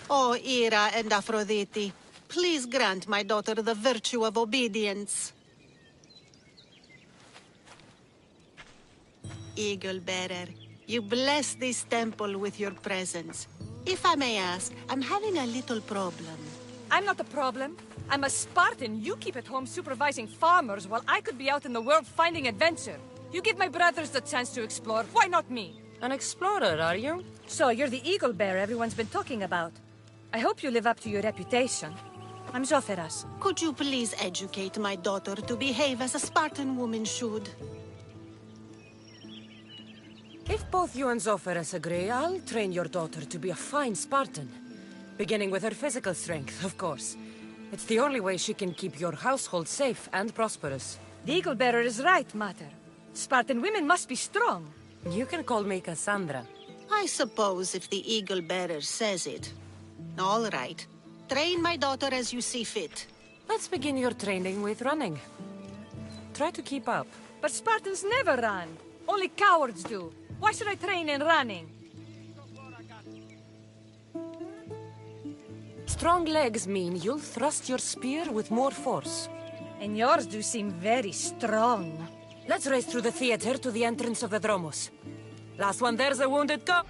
Oh, Ira and Aphrodite, please grant my daughter the virtue of obedience. Eagle Bearer, you bless this temple with your presence. If I may ask, I'm having a little problem. I'm not the problem. I'm a Spartan. You keep at home supervising farmers while I could be out in the world finding adventure. You give my brothers the chance to explore. Why not me? An explorer, are you? So you're the eagle bearer everyone's been talking about. I hope you live up to your reputation. I'm Zopheras. Could you please educate my daughter to behave as a Spartan woman should? If both you and Zopheras agree, I'll train your daughter to be a fine Spartan. Beginning with her physical strength, of course. It's the only way she can keep your household safe and prosperous. The eagle bearer is right, Mater. Spartan women must be strong. You can call me Cassandra. I suppose if the Eagle Bearer says it. All right. Train my daughter as you see fit. Let's begin your training with running. Try to keep up. But Spartans never run. Only cowards do. Why should I train in running? Strong legs mean you'll thrust your spear with more force. And yours do seem very strong. Let's race through the theater to the entrance of the Dromos. Last one there's a wounded co-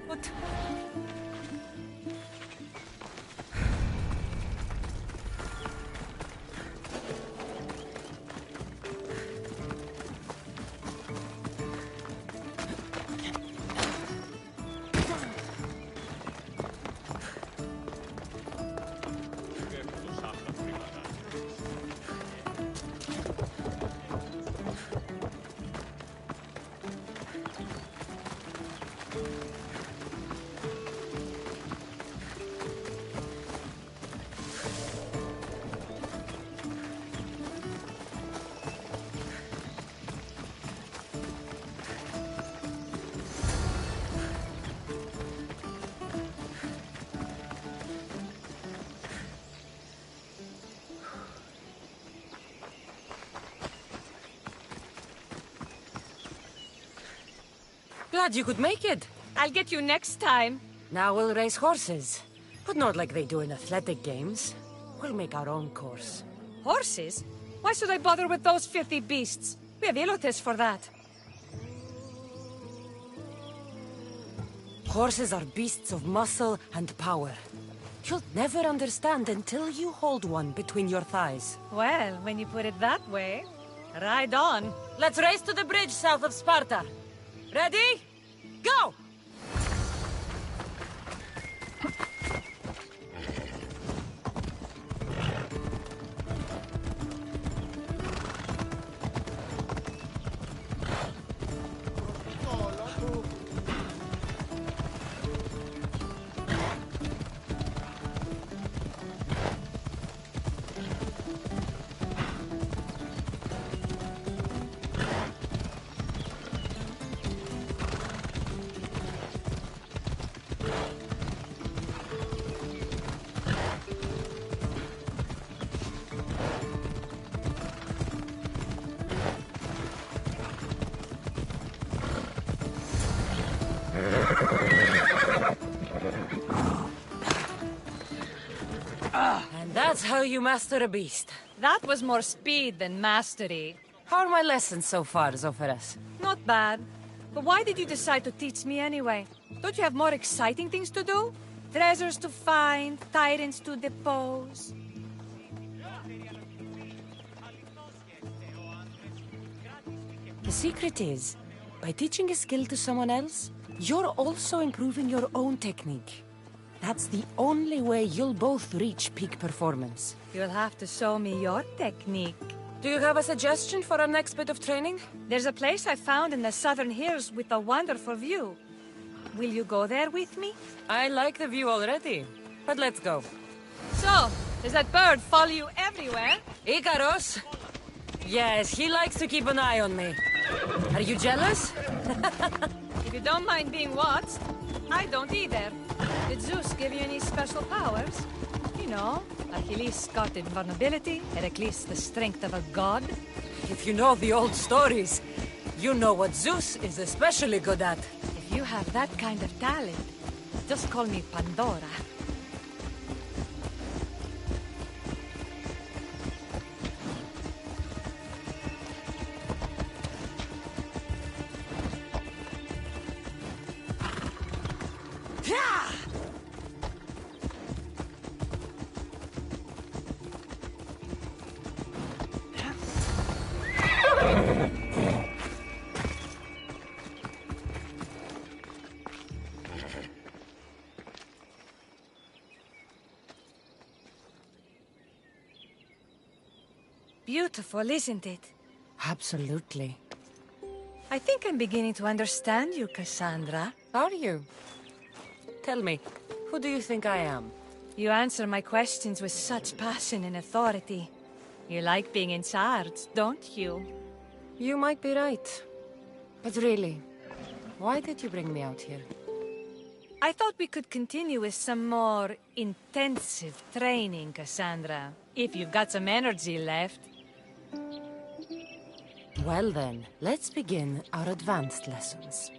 What? Glad you could make it. I'll get you next time. Now we'll race horses. But not like they do in athletic games. We'll make our own course. Horses? Why should I bother with those filthy beasts? We have allots for that. Horses are beasts of muscle and power. You'll never understand until you hold one between your thighs. Well, when you put it that way, ride on. Let's race to the bridge south of Sparta. Ready? Go! And that's how you master a beast. That was more speed than mastery. How are my lessons so far, Zoferas? Not bad. But why did you decide to teach me anyway? Don't you have more exciting things to do? Treasures to find, tyrants to depose. The secret is, by teaching a skill to someone else, you're also improving your own technique. That's the only way you'll both reach peak performance. You'll have to show me your technique. Do you have a suggestion for our next bit of training? There's a place I found in the southern hills with a wonderful view. Will you go there with me? I like the view already, but let's go. So, does that bird follow you everywhere? Ikaros? Yes, he likes to keep an eye on me. Are you jealous? If you don't mind being watched, I don't either. Did Zeus give you any special powers? You know, Achilles got invulnerability, Heracles the strength of a god. If you know the old stories, you know what Zeus is especially good at. If you have that kind of talent, just call me Pandora. Beautiful, isn't it? Absolutely. I think I'm beginning to understand you, Cassandra. Are you? Tell me, who do you think I am? You answer my questions with such passion and authority. You like being in charge, don't you? You might be right. But really, why did you bring me out here? I thought we could continue with some more intensive training, Cassandra. If you've got some energy left. Well then, let's begin our advanced lessons.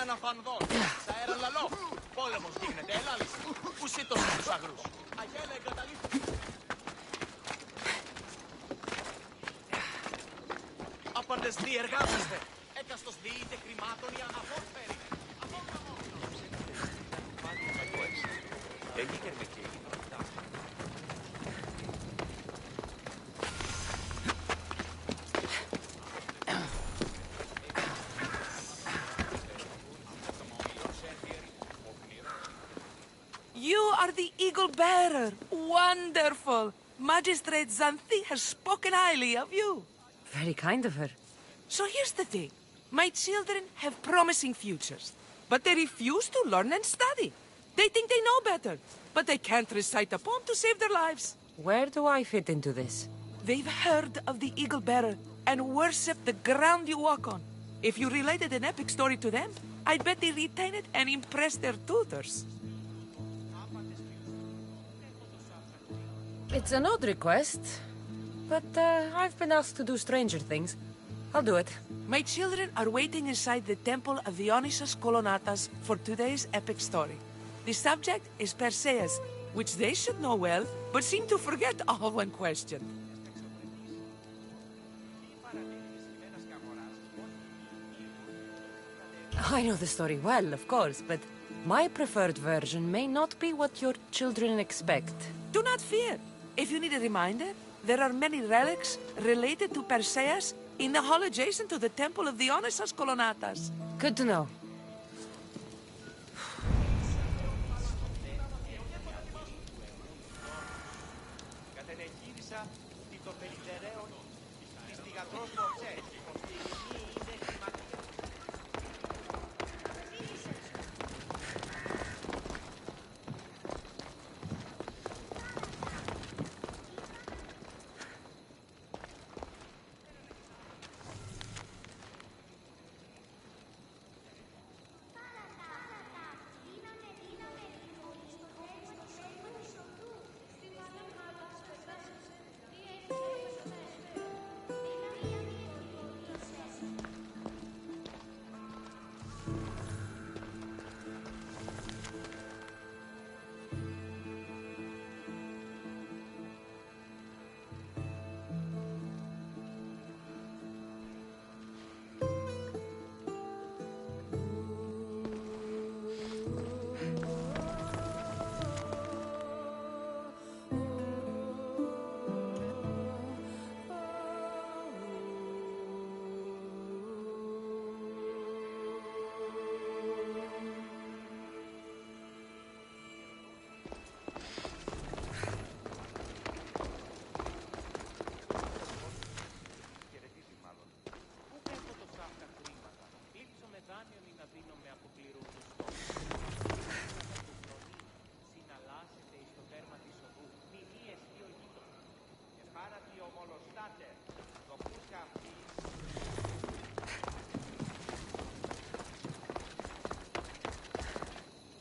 αναφανδόν. Στα αέρα λαλό. Πόλεμος γίνεται. Ελάλης. Πού σύντοσε τους αγρούς. Αγέλα εγκαταλείπτει. Άπαντες διεργάζεστε. Έκαστος διείται χρημάτων ή αναφόσφαιρη. You are the eagle bearer. Wonderful. Magistrate Xanthi has spoken highly of you. Very kind of her. So here's the thing. My children have promising futures, but they refuse to learn and study. They think they know better, but they can't recite a poem to save their lives. Where do I fit into this? They've heard of the eagle bearer and worship the ground you walk on. If you related an epic story to them, I'd bet they retain it and impress their tutors. It's an odd request, but I've been asked to do stranger things. I'll do it. My children are waiting inside the temple of Dionysus Kolonatas for today's epic story. The subject is Perseus, which they should know well, but seem to forget all when questioned. I know the story well, of course, but my preferred version may not be what your children expect. Do not fear. If you need a reminder, there are many relics related to Perseus in the hall adjacent to the temple of Dionysus Kolonatas. Good to know.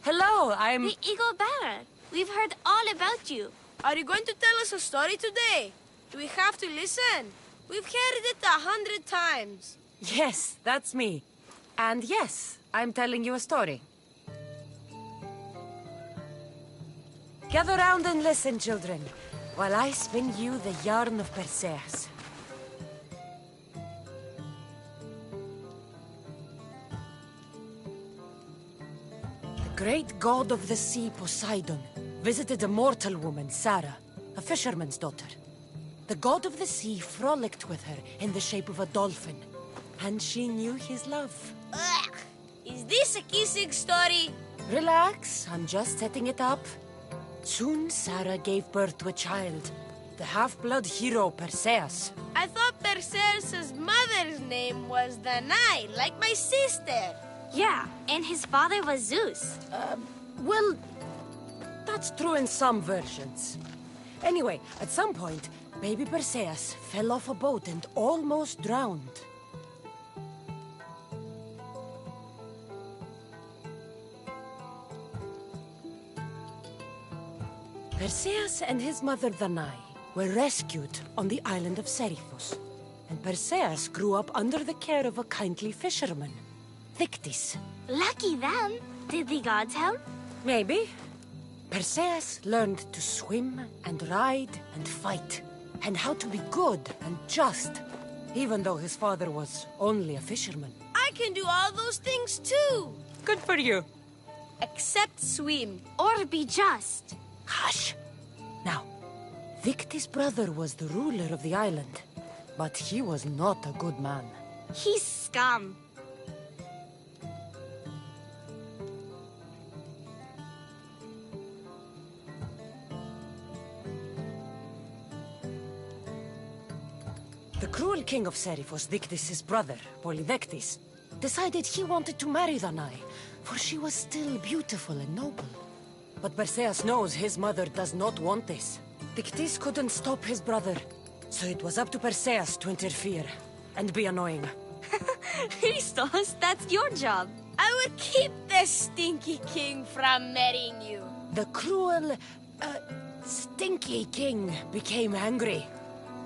Hello, I'm... The Eagle Bearer. We've heard all about you. Are you going to tell us a story today? Do we have to listen? We've heard it 100 times. Yes, that's me. And yes, I'm telling you a story. Gather round and listen, children, while I spin you the yarn of Perseus. The great god of the sea, Poseidon, visited a mortal woman, Sarah, a fisherman's daughter. The god of the sea frolicked with her in the shape of a dolphin, and she knew his love. Ugh. Is this a kissing story? Relax, I'm just setting it up. Soon Sarah gave birth to a child, the half-blood hero Perseus. I thought Perseus' mother's name was Danae, like my sister. Yeah, and his father was Zeus. Well, that's true in some versions. Anyway, at some point, baby Perseus fell off a boat and almost drowned. Perseus and his mother Danae were rescued on the island of Seriphos, and Perseus grew up under the care of a kindly fisherman, Dictys. Lucky them. Did the gods help? Maybe. Perseus learned to swim and ride and fight, and how to be good and just, even though his father was only a fisherman. I can do all those things too. Good for you. Except swim. Or be just. Hush. Now, Victi's brother was the ruler of the island, but he was not a good man. He's scum. The cruel king of Seriphos, Victis' brother, Polydectes, decided he wanted to marry Danae, for she was still beautiful and noble. But Perseus knows his mother does not want this. Victis couldn't stop his brother, so it was up to Perseus to interfere and be annoying. Christos, that's your job. I will keep the stinky king from marrying you. The cruel, stinky king became angry.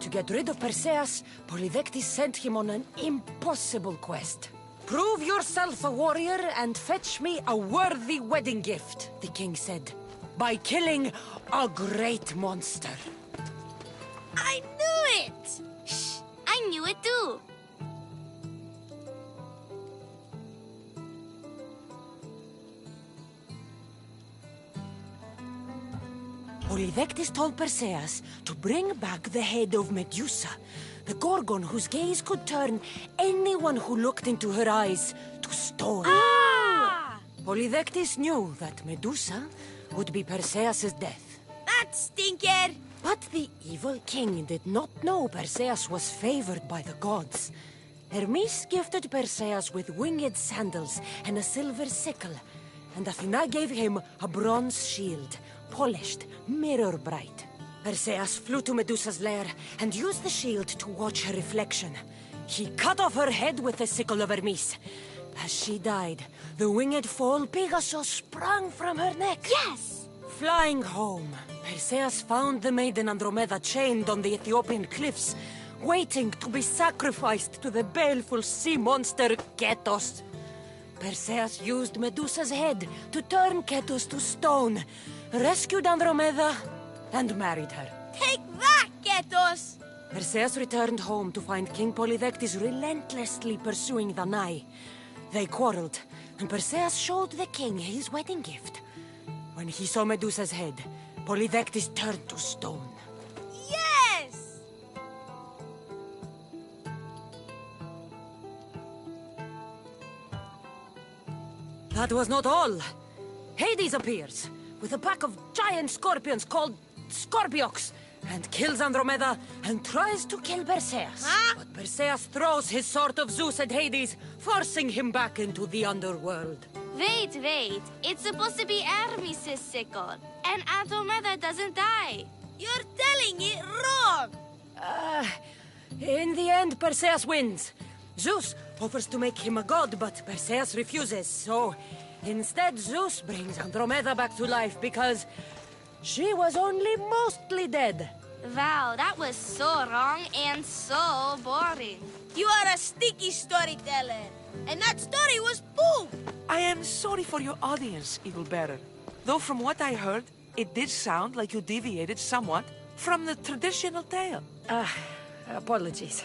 To get rid of Perseus, Polydectes sent him on an impossible quest. Prove yourself a warrior and fetch me a worthy wedding gift, the king said, by killing a great monster. I knew it! Shh, I knew it too. Polydectes told Perseus to bring back the head of Medusa, the Gorgon whose gaze could turn anyone who looked into her eyes to stone. Ah! Polydectes knew that Medusa would be Perseus' death. That stinker! But the evil king did not know Perseus was favored by the gods. Hermes gifted Perseus with winged sandals and a silver sickle, and Athena gave him a bronze shield, polished, mirror bright. Perseus flew to Medusa's lair and used the shield to watch her reflection. He cut off her head with the sickle of Hermes. As she died, the winged foal Pegasus sprang from her neck. Yes! Flying home, Perseus found the maiden Andromeda chained on the Ethiopian cliffs, waiting to be sacrificed to the baleful sea monster Ketos. Perseus used Medusa's head to turn Ketos to stone, rescued Andromeda, and married her. Take that, Ketos! Perseus returned home to find King Polydectes relentlessly pursuing Danae. They quarreled, and Perseus showed the king his wedding gift. When he saw Medusa's head, Polydectes turned to stone. Yes! That was not all. Hades appears, with a pack of giant scorpions called Scorpiox, and kills Andromeda and tries to kill Perseus. Huh? But Perseus throws his sword of Zeus at Hades, forcing him back into the underworld. Wait. It's supposed to be Hermes' sickle. And Andromeda doesn't die. You're telling it wrong! In the end, Perseus wins. Zeus offers to make him a god, but Perseus refuses, so instead Zeus brings Andromeda back to life because she was only mostly dead. Wow, that was so wrong and so boring. You are a sticky storyteller. And that story was boom! I am sorry for your audience, Eagle Bearer. Though from what I heard, it did sound like you deviated somewhat from the traditional tale. Apologies.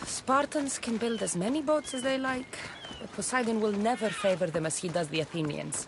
Spartans can build as many boats as they like, but Poseidon will never favor them as he does the Athenians.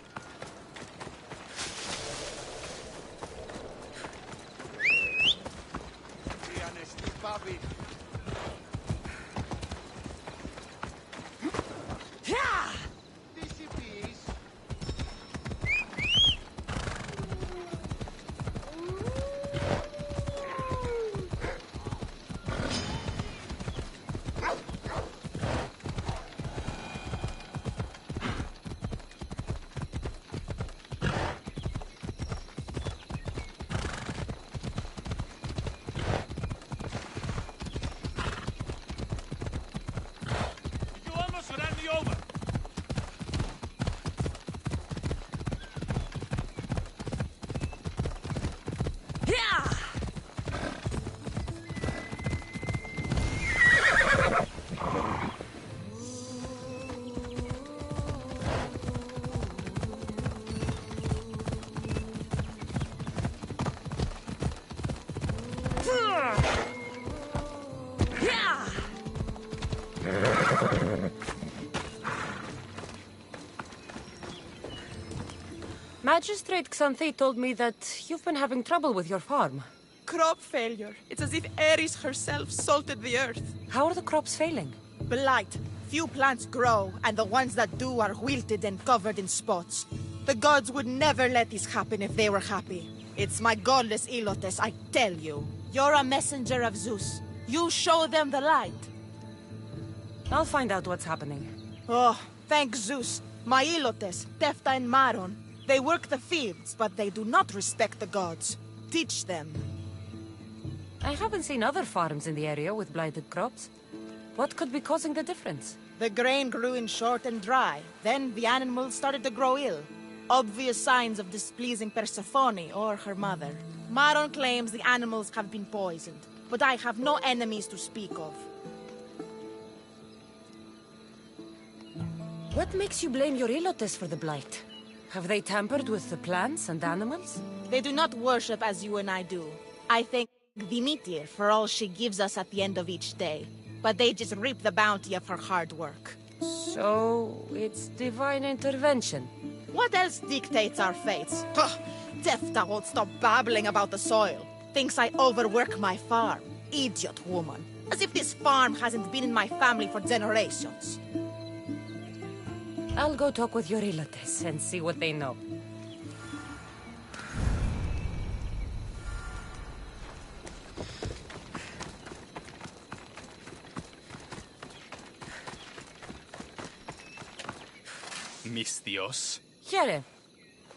Magistrate Xanthi told me that you've been having trouble with your farm. Crop failure. It's as if Ares herself salted the earth. How are the crops failing? Blight. Few plants grow, and the ones that do are wilted and covered in spots. The gods would never let this happen if they were happy. It's my godless Elotes, I tell you. You're a messenger of Zeus. You show them the light. I'll find out what's happening. Oh, thank Zeus. My Elotes, Tefta and Maron. They work the fields, but they do not respect the gods. Teach them. I haven't seen other farms in the area with blighted crops. What could be causing the difference? The grain grew in short and dry. Then the animals started to grow ill. Obvious signs of displeasing Persephone or her mother. Maron claims the animals have been poisoned, but I have no enemies to speak of. What makes you blame your Elotes for the blight? Have they tampered with the plants and animals? They do not worship as you and I do. I thank Demeter for all she gives us at the end of each day. But they just reap the bounty of her hard work. So, it's divine intervention. What else dictates our fates? Tefta won't stop babbling about the soil. Thinks I overwork my farm. Idiot woman. As if this farm hasn't been in my family for generations. I'll go talk with your Elotes and see what they know. Misthios. Here,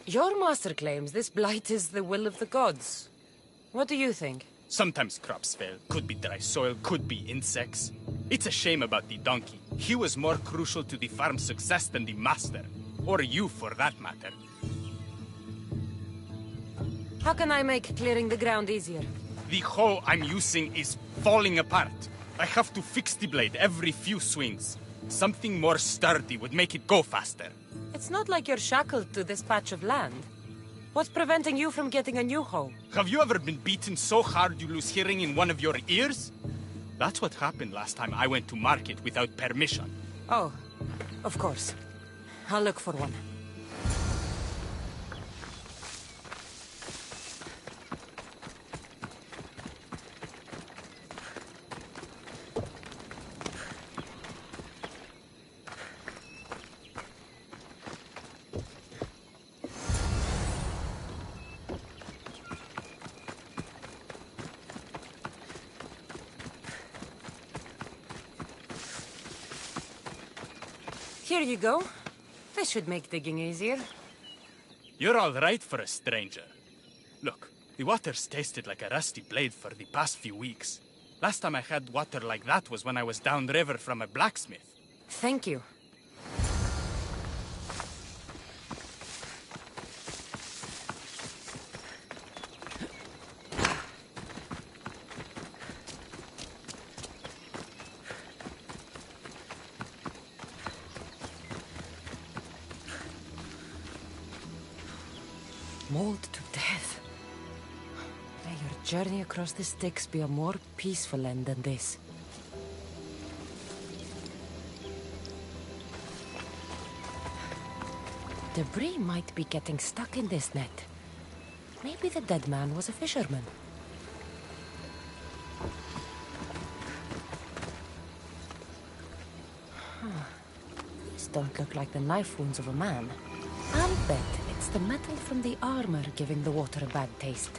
your master claims this blight is the will of the gods. What do you think? Sometimes crops fail. Could be dry soil, could be insects. It's a shame about the donkey. He was more crucial to the farm's success than the master. Or you, for that matter. How can I make clearing the ground easier? The hoe I'm using is falling apart. I have to fix the blade every few swings. Something more sturdy would make it go faster. It's not like you're shackled to this patch of land. What's preventing you from getting a new hoe? Have you ever been beaten so hard you lose hearing in one of your ears? That's what happened last time I went to market without permission. Oh, of course. I'll look for one. Here you go. This should make digging easier. You're all right for a stranger. Look, the water's tasted like a rusty blade for the past few weeks. Last time I had water like that was when I was downriver from a blacksmith. Thank you. Mauled to death. May your journey across the Styx be a more peaceful end than this. Debris might be getting stuck in this net. Maybe the dead man was a fisherman. These don't look like the knife wounds of a man. I'll bet it's the metal from the armor giving the water a bad taste.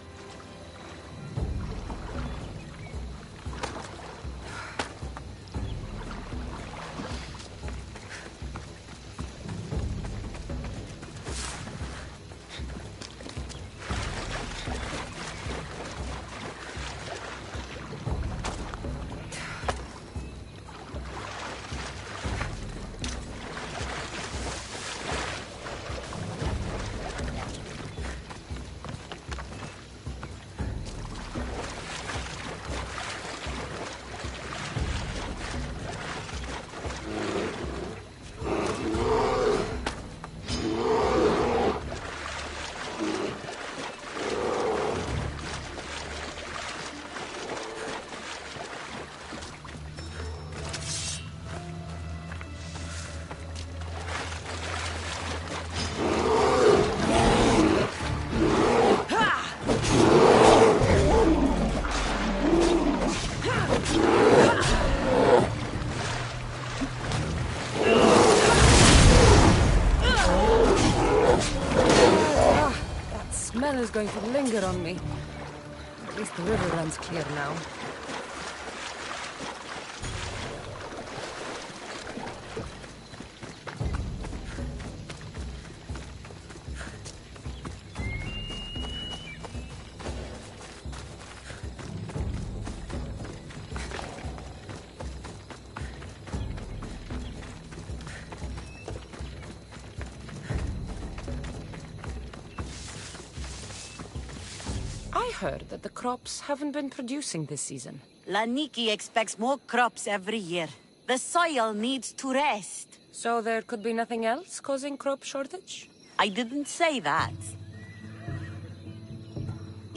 Is going to linger on me. At least the river runs clear now. I heard that the crops haven't been producing this season. Laniki expects more crops every year. The soil needs to rest. So there could be nothing else causing crop shortage? I didn't say that.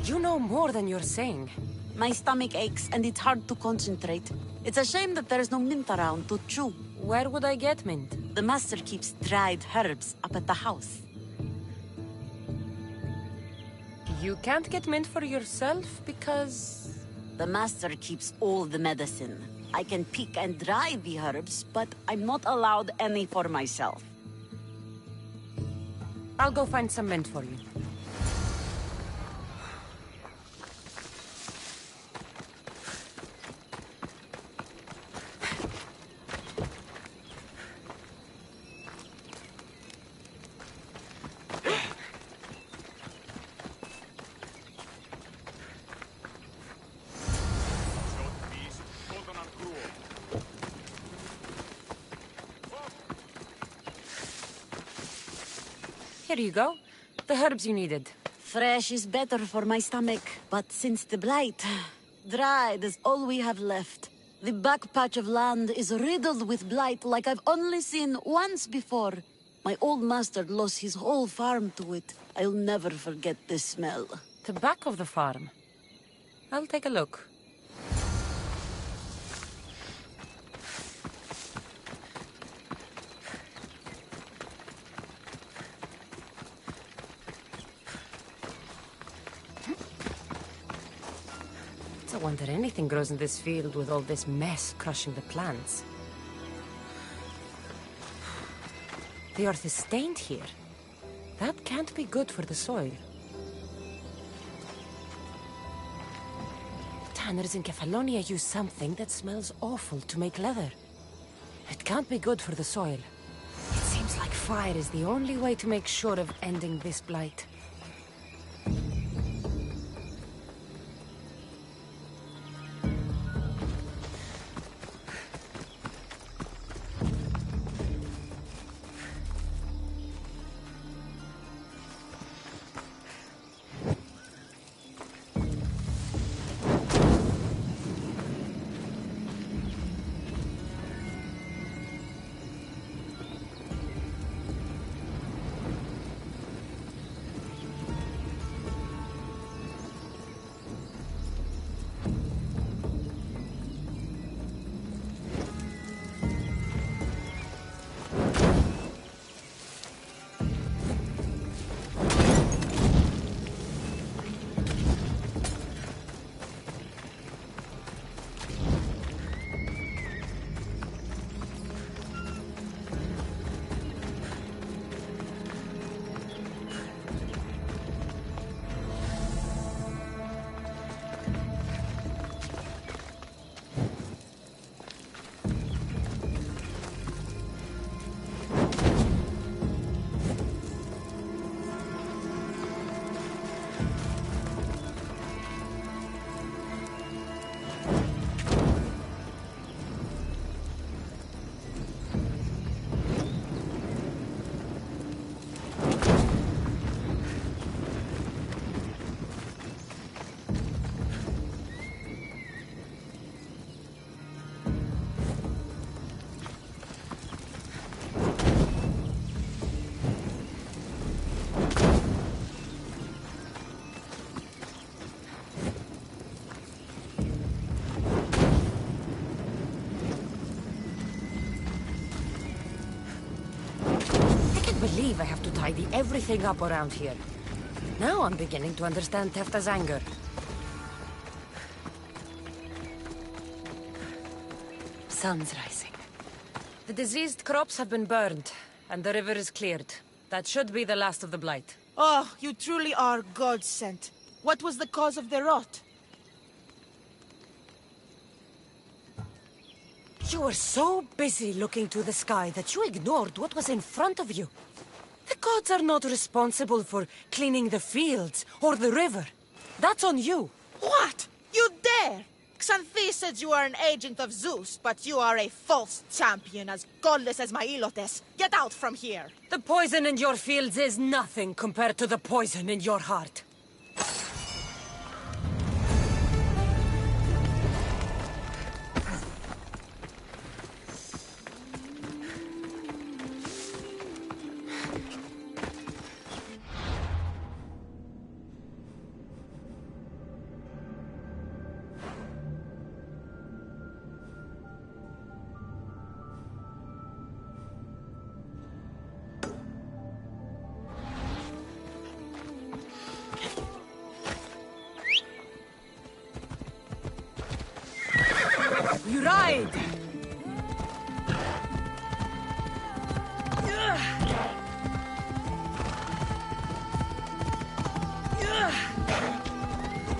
You know more than you're saying. My stomach aches and it's hard to concentrate. It's a shame that there's no mint around to chew. Where would I get mint? The master keeps dried herbs up at the house. You can't get mint for yourself because... The master keeps all the medicine. I can pick and dry the herbs, but I'm not allowed any for myself. I'll go find some mint for you. Here you go. The herbs you needed. Fresh is better for my stomach, but since the blight, dried is all we have left. The back patch of land is riddled with blight like I've only seen once before. My old master lost his whole farm to it. I'll never forget this smell. The back of the farm. I'll take a look. I wonder anything grows in this field with all this mess crushing the plants. The earth is stained here. That can't be good for the soil. Tanners in Kefalonia use something that smells awful to make leather. It can't be good for the soil. It seems like fire is the only way to make sure of ending this blight. tidy everything up around here. Now I'm beginning to understand Tefta's anger. Sun's rising. The diseased crops have been burned, and the river is cleared. That should be the last of the blight. Oh, you truly are God-sent. What was the cause of the rot? You were so busy looking to the sky that you ignored what was in front of you. The gods are not responsible for cleaning the fields or the river. That's on you. What? You dare? Xanthi said you are an agent of Zeus, but you are a false champion, as godless as my Elotes. Get out from here! The poison in your fields is nothing compared to the poison in your heart. You ride!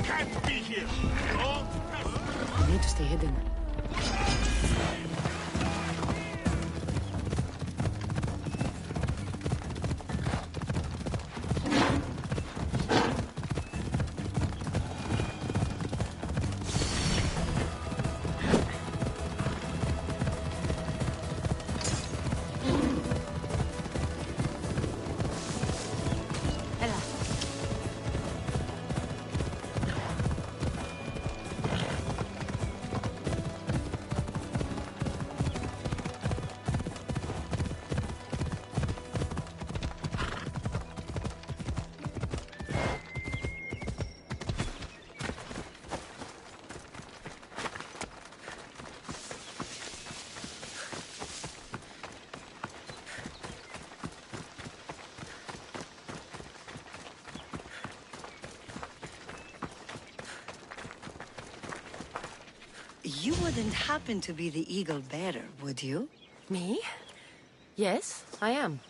Can't be here. Oh, I need to stay hidden. You wouldn't happen to be the eagle bearer, would you? Me? Yes, I am.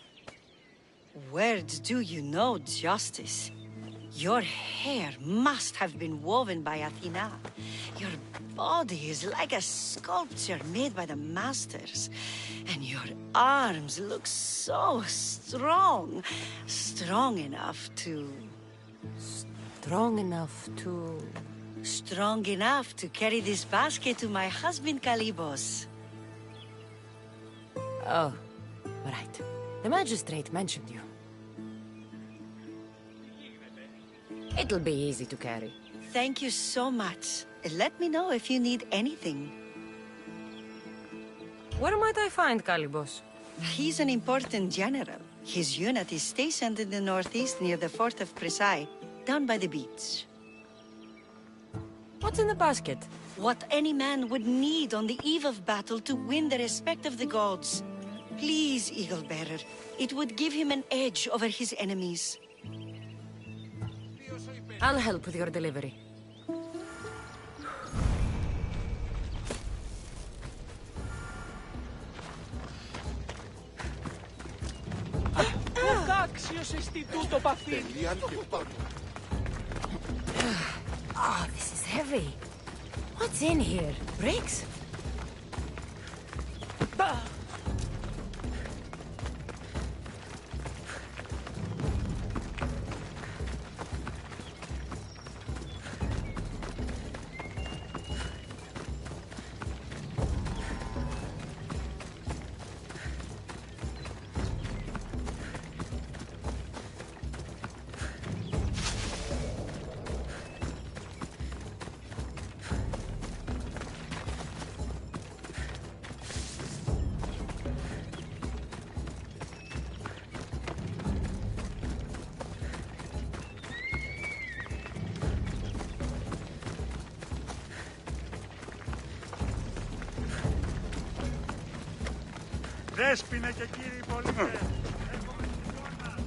Words do you know justice. Your hair must have been woven by Athena. Your body is like a sculpture made by the masters. And your arms look so strong. Strong enough to... Strong enough to... Strong enough to carry this basket to my husband Kalibos. Oh, right. The magistrate mentioned you. It'll be easy to carry. Thank you so much. Let me know if you need anything. Where might I find Kalibos? He's an important general. His unit is stationed in the northeast near the fort of Presai, down by the beach. What's in the basket? What any man would need on the eve of battle to win the respect of the gods. Please, Eagle Bearer. It would give him an edge over his enemies. I'll help with your delivery. Oh, this is heavy. What's in here? Bricks? Δέσποινα και κύριοι πολίτες, έχουμε την εικόνα.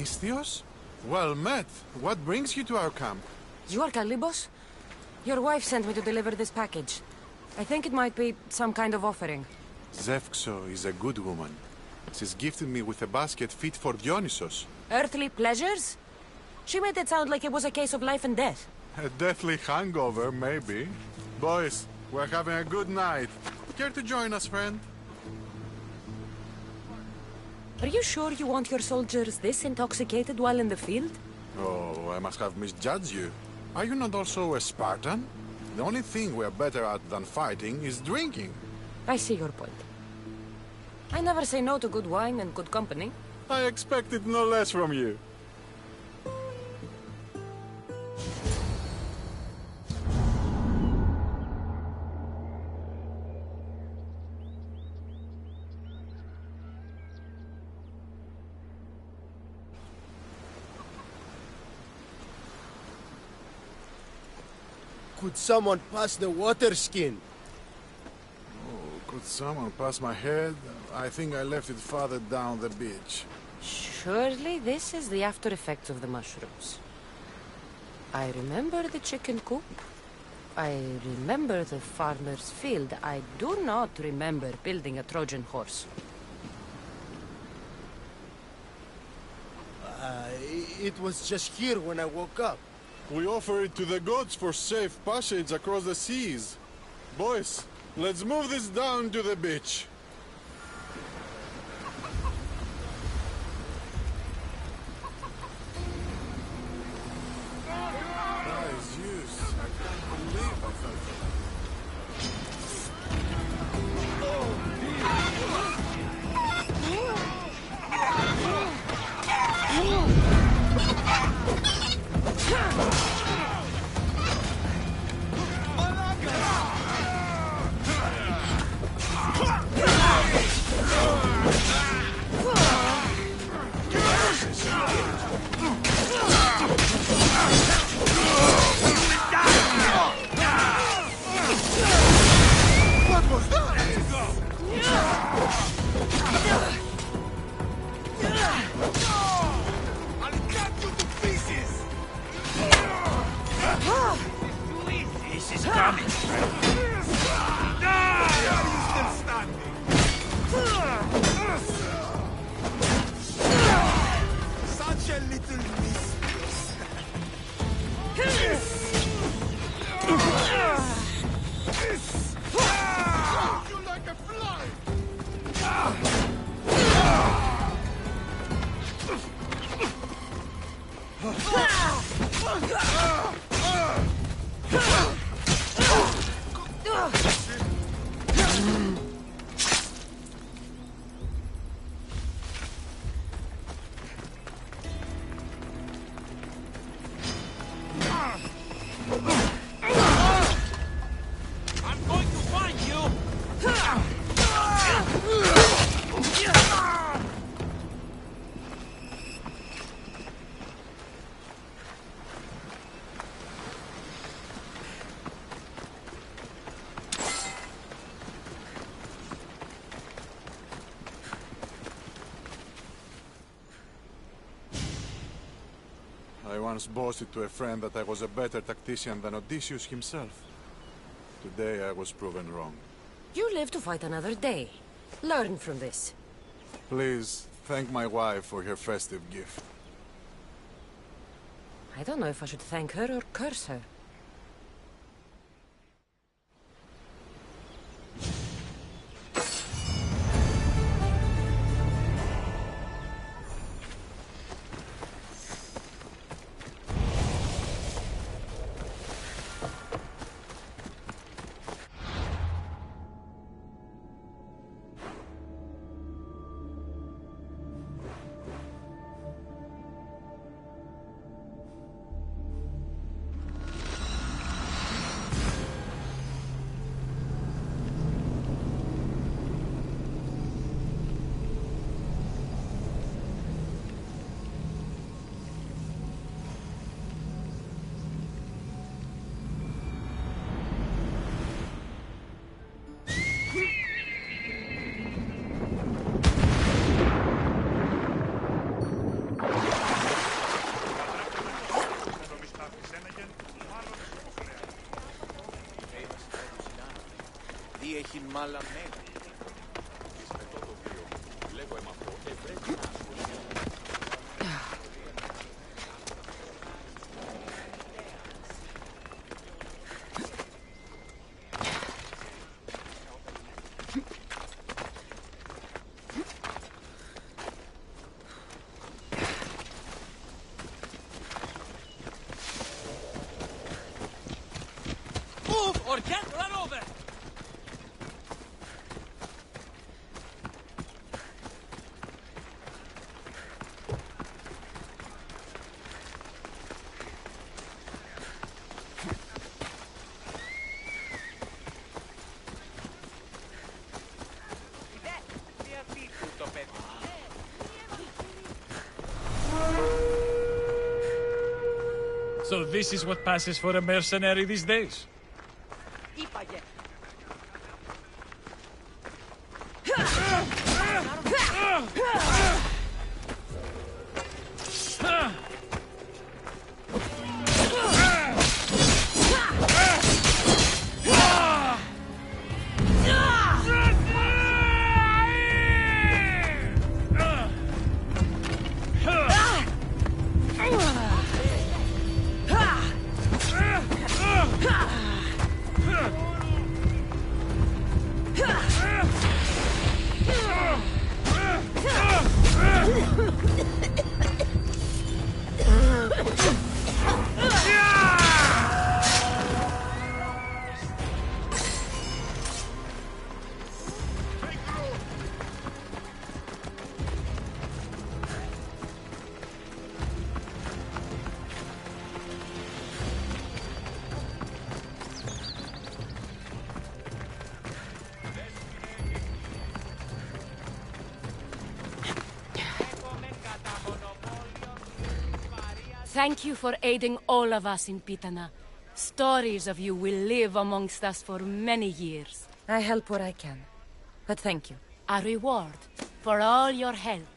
Misthios? Well met. What brings you to our camp? You are Kalibos? Your wife sent me to deliver this package. I think it might be some kind of offering. Zevxo is a good woman. She's gifted me with a basket fit for Dionysos. Earthly pleasures? She made it sound like it was a case of life and death. A deathly hangover, maybe. Boys, we're having a good night. Care to join us, friend? Are you sure you want your soldiers this intoxicated while in the field? Oh, I must have misjudged you. Are you not also a Spartan? The only thing we're better at than fighting is drinking. I see your point. I never say no to good wine and good company. I expected no less from you. Could someone pass the water skin? Oh, could someone pass my head? I think I left it farther down the beach. Surely this is the after effects of the mushrooms. I remember the chicken coop. I remember the farmer's field. I do not remember building a Trojan horse. It was just here when I woke up. We offer it to the gods for safe passage across the seas. Boys, let's move this down to the beach. Guys, use. I can't believe I fell for that. once boasted to a friend that I was a better tactician than Odysseus himself. Today I was proven wrong. You live to fight another day. Learn from this. Please, thank my wife for her festive gift. I don't know if I should thank her or curse her. Έχει μάλα μέγα. Move or get run over! So this is what passes for a mercenary these days? Thank you for aiding all of us in Pitana. Stories of you will live amongst us for many years. I help where I can. But thank you. A reward for all your help.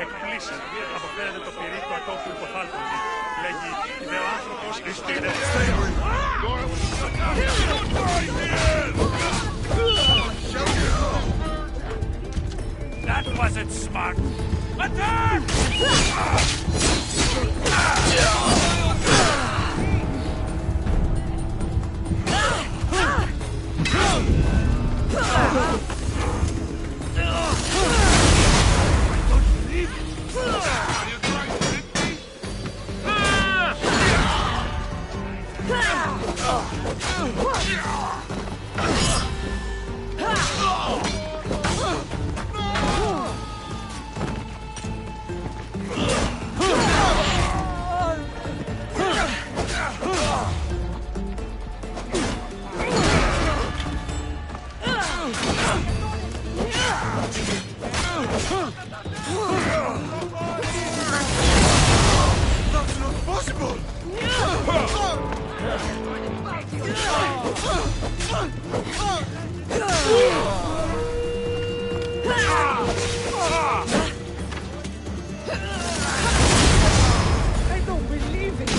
εκπλήσει. Αποφέρεται το πυρί του ατόφου υποθάλποντη. Λέγει, δε ο άνθρωπος ειστήνεται. That wasn't smart. Attack! That's not possible! I don't believe it.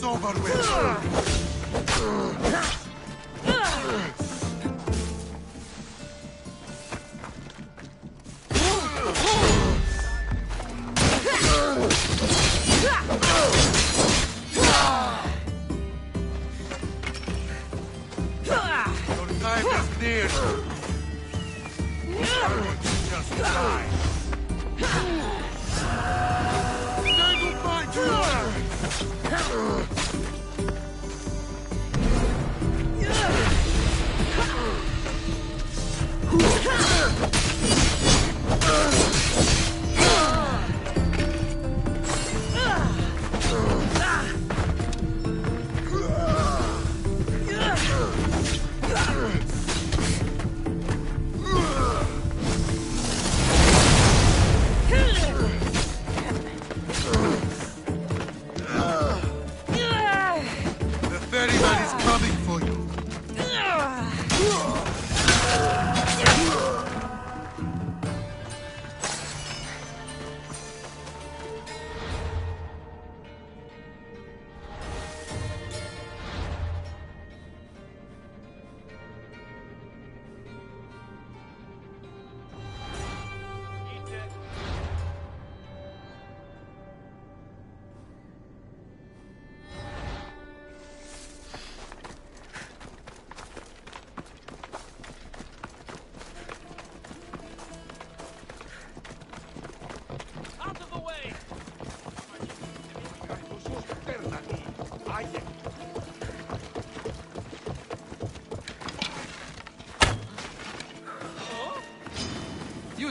over with. Your time is near. I want to just die. Say goodbye to your...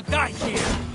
die here!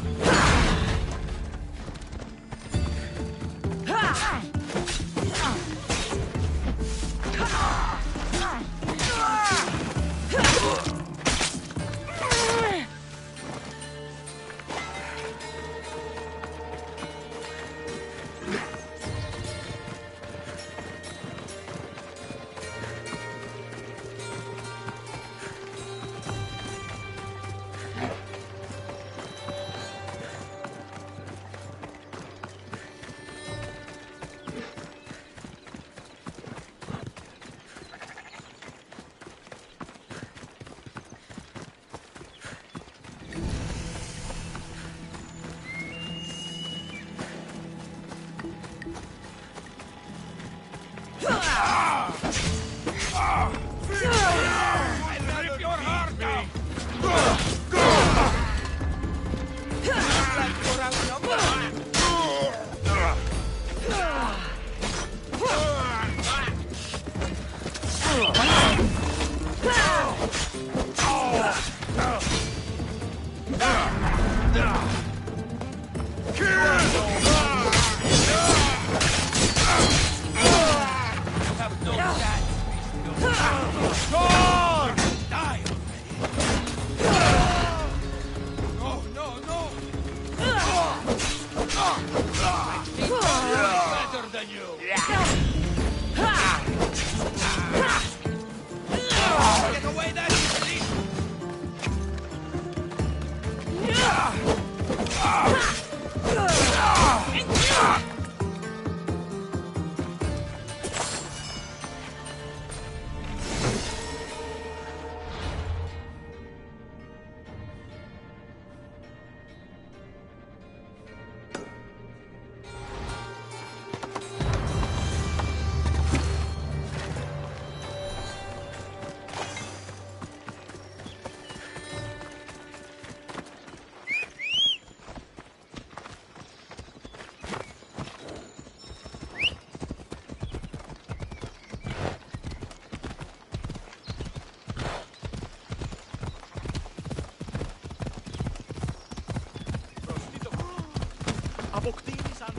Αποκτήνεις αν...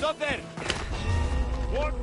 Stop there! What?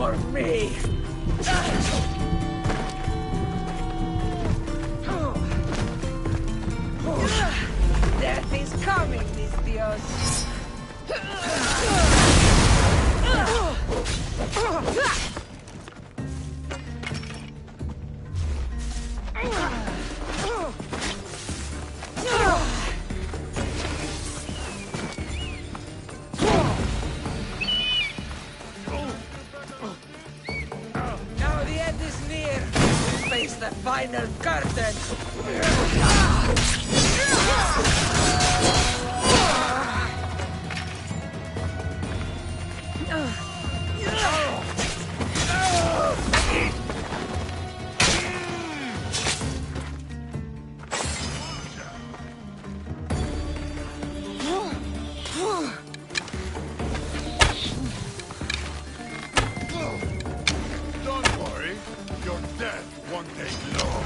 for me! Death is coming, Nistios! Now the end is near. We face the final curtain. Don't worry, your death won't take long.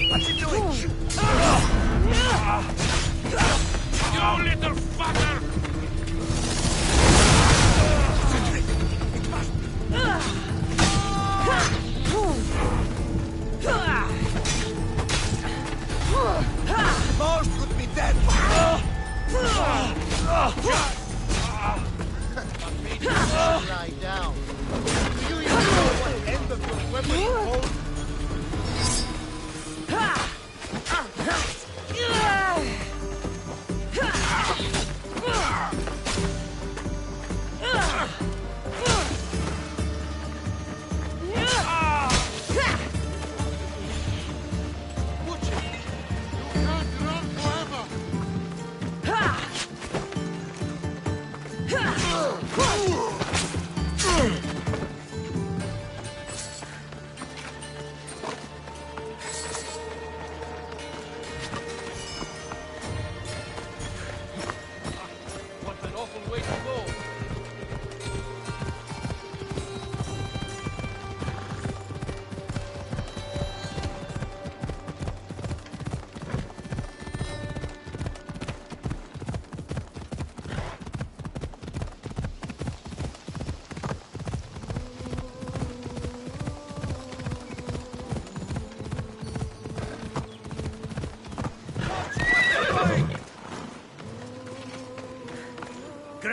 What's he doing? You little fucker! Most would be dead. Lie down. Do you even know what end of your weapon holds?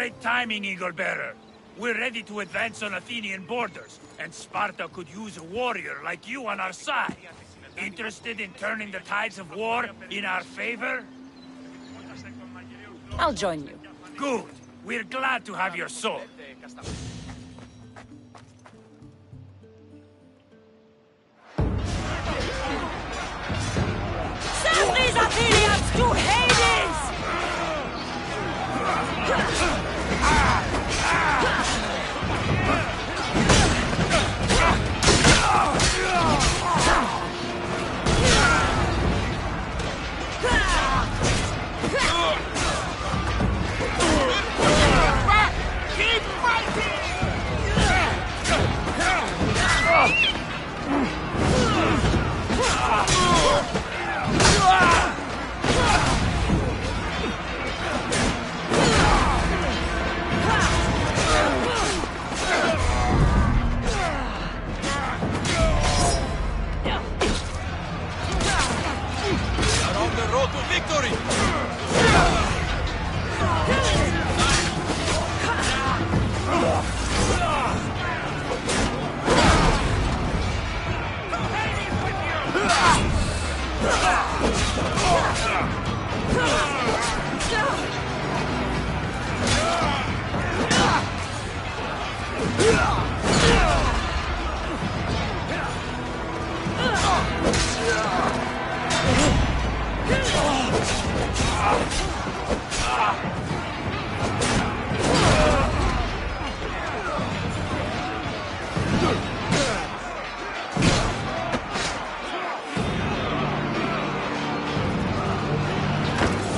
Great timing, Eagle Bearer. We're ready to advance on Athenian borders, and Sparta could use a warrior like you on our side. Interested in turning the tides of war in our favor? I'll join you. Good. We're glad to have your sword. Send these Athenians to Hades! Keep fighting! Are on the road to victory!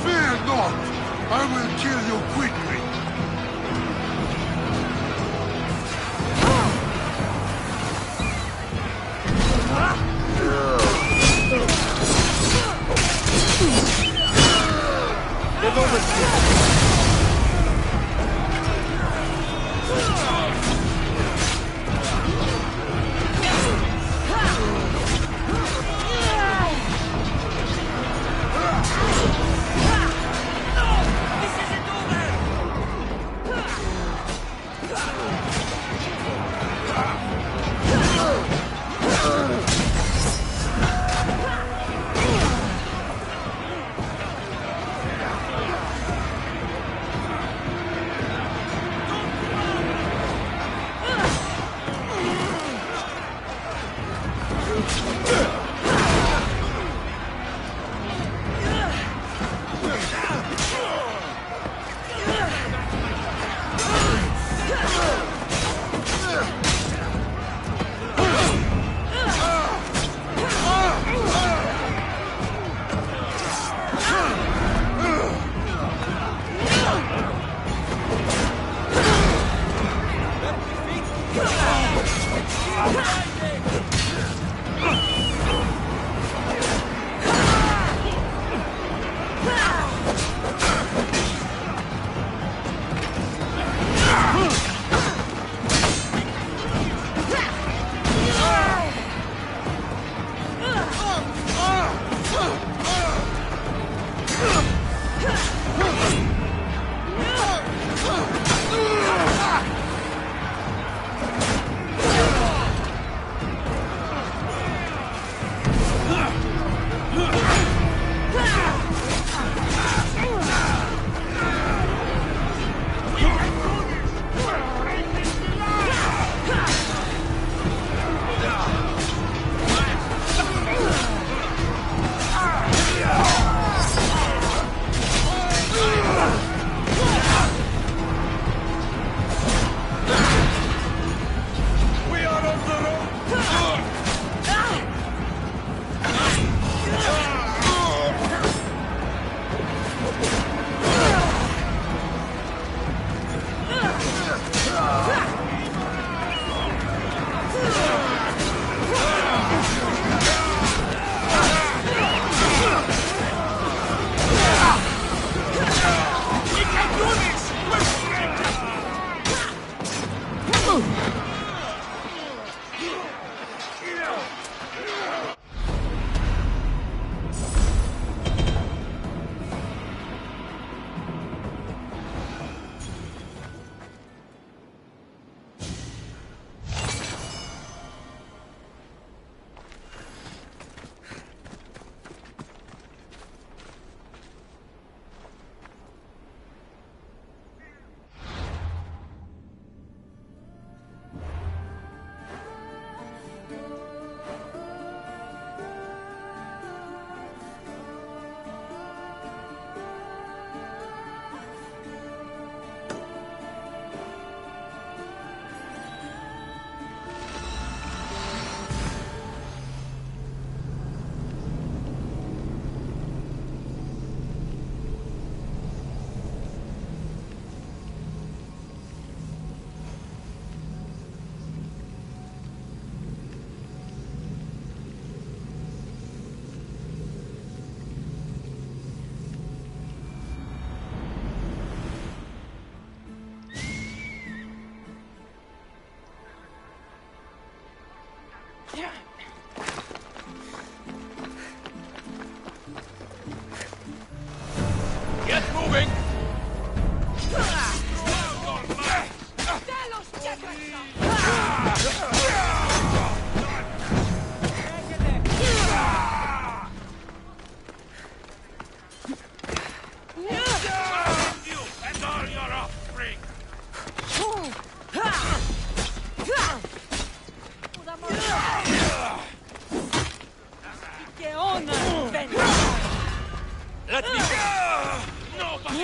Fear not! I will kill you quickly! Get over here!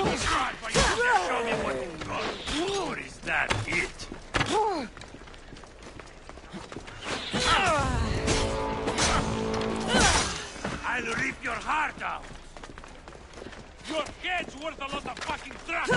God, but you can't show me what you've got. Or is that it? I'll rip your heart out. Your head's worth a lot of fucking thrust.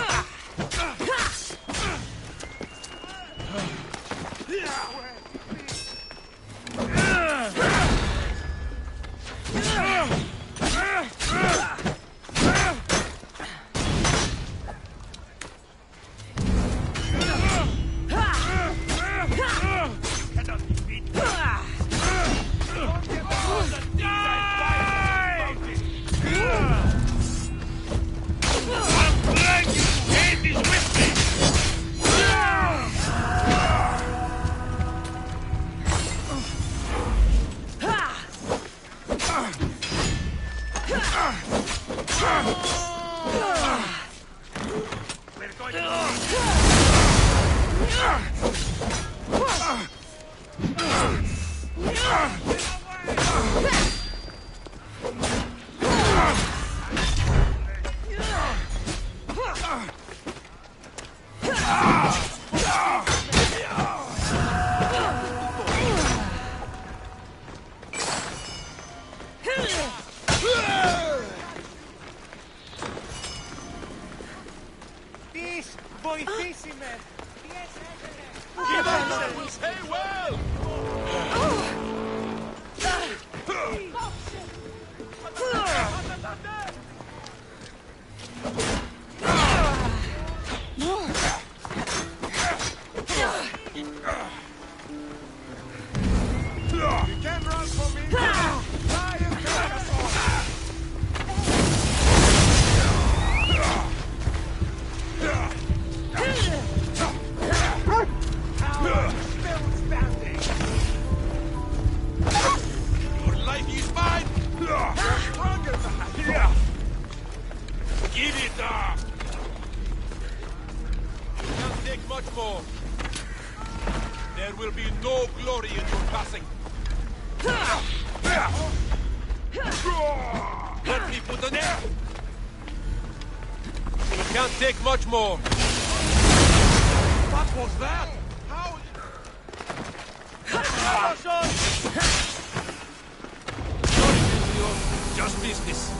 Much more. What was that? How? Just business.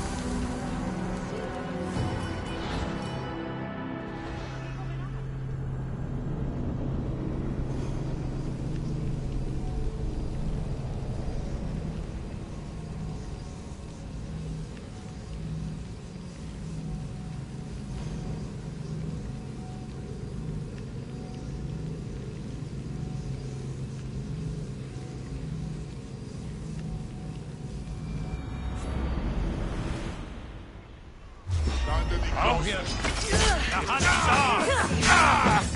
Oh, here. The hunt is on!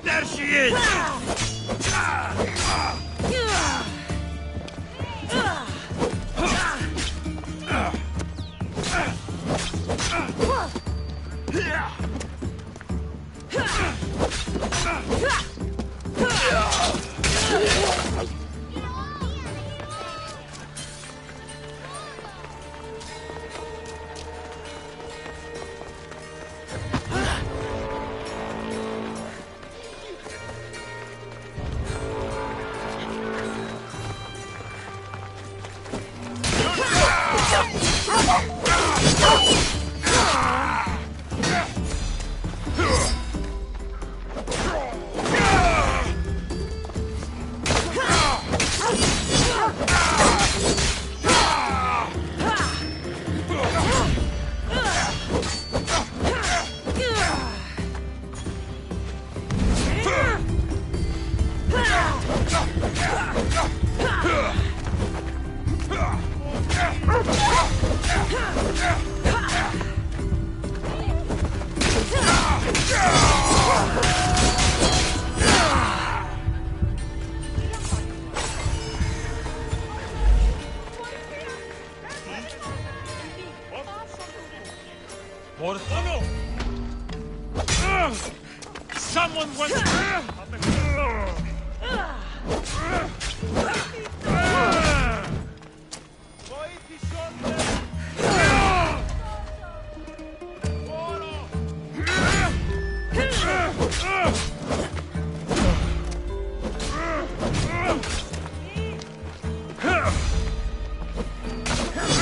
There she is! Someone wants...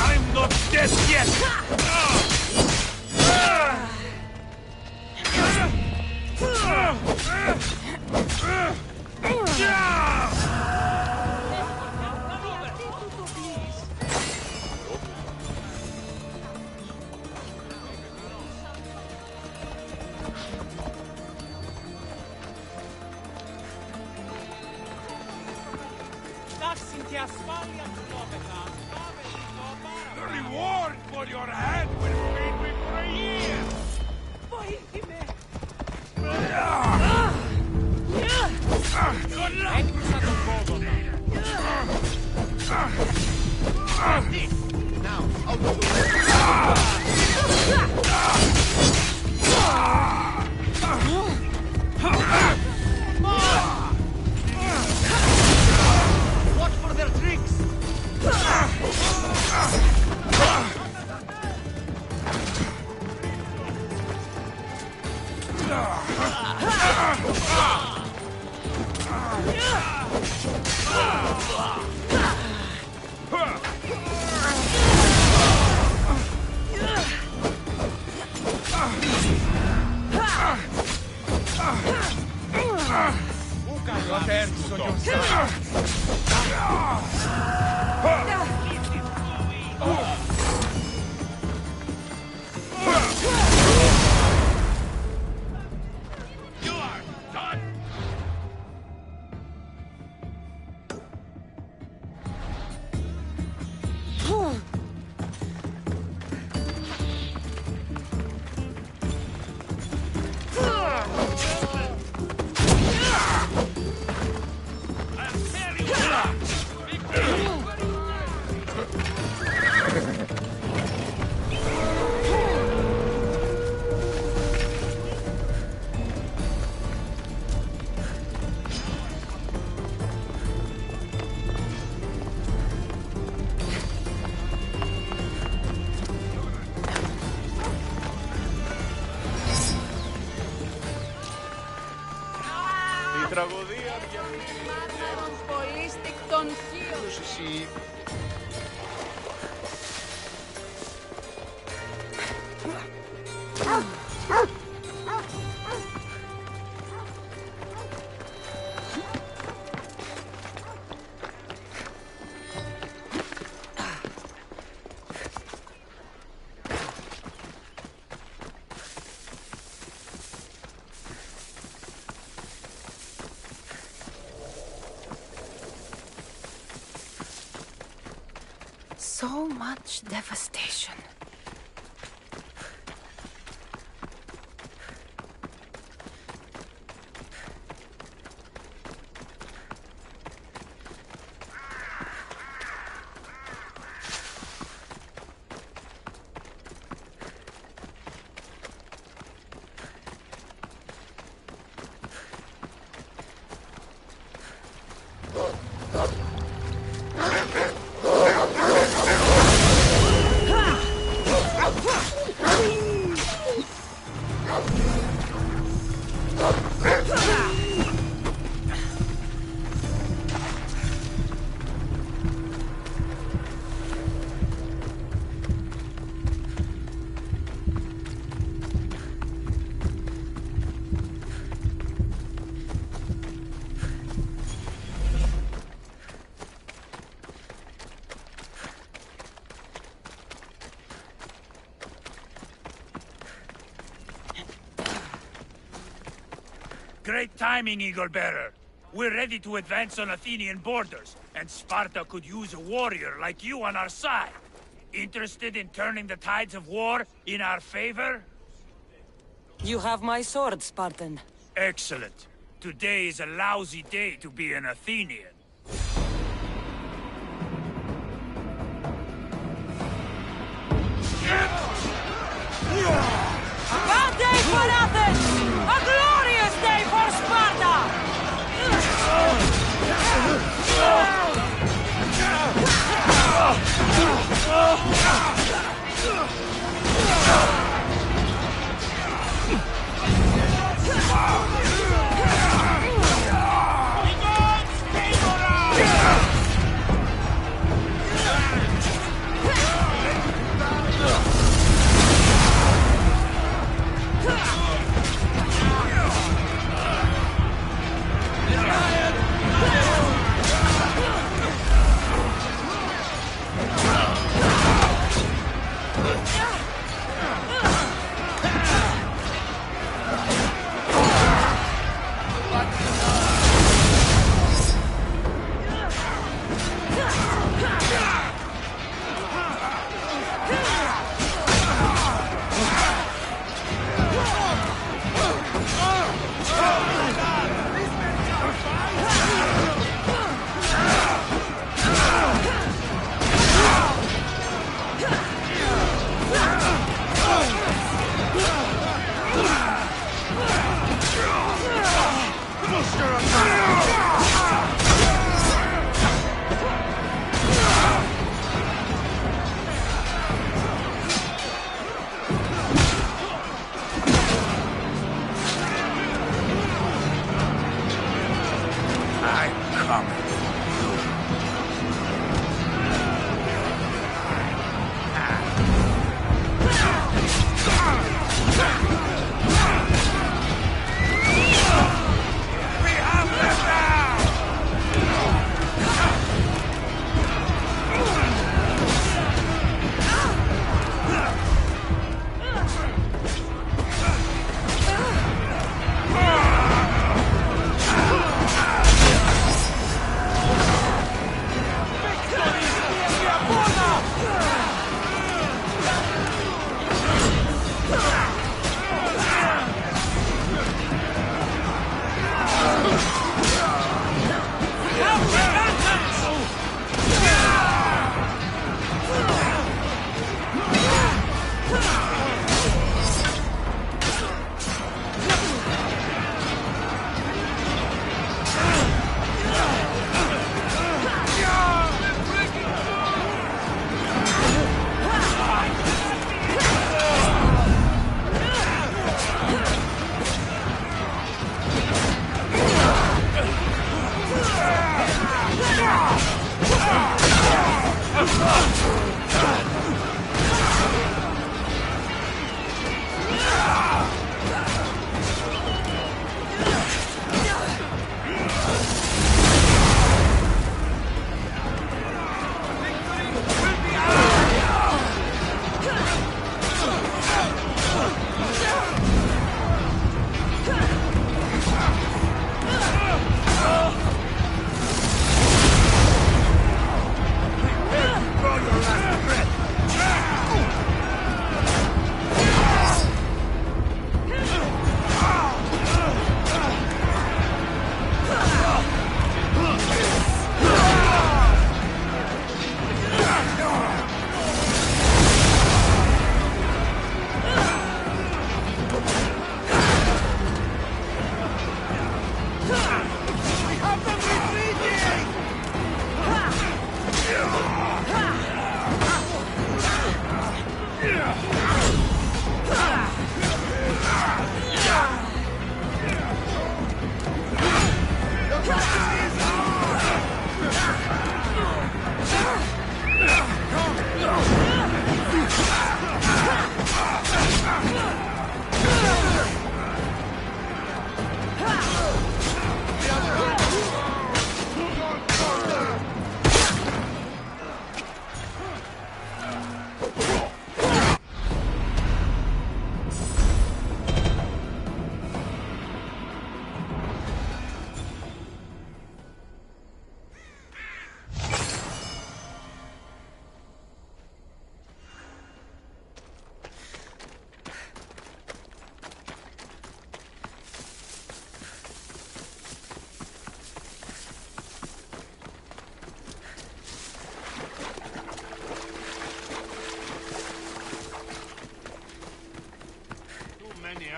I'm not dead yet! The reward for your hand will feed me for a year! Good luck! Now, out of the way! Watch for their tricks! Τραγωδία Πολύ στικτον εσύ. So much devastation. Great timing, Eagle Bearer. We're ready to advance on Athenian borders, and Sparta could use a warrior like you on our side. Interested in turning the tides of war in our favor? You have my sword, Spartan. Excellent. Today is a lousy day to be an Athenian. A bad day for Athens! A glorious day for coming.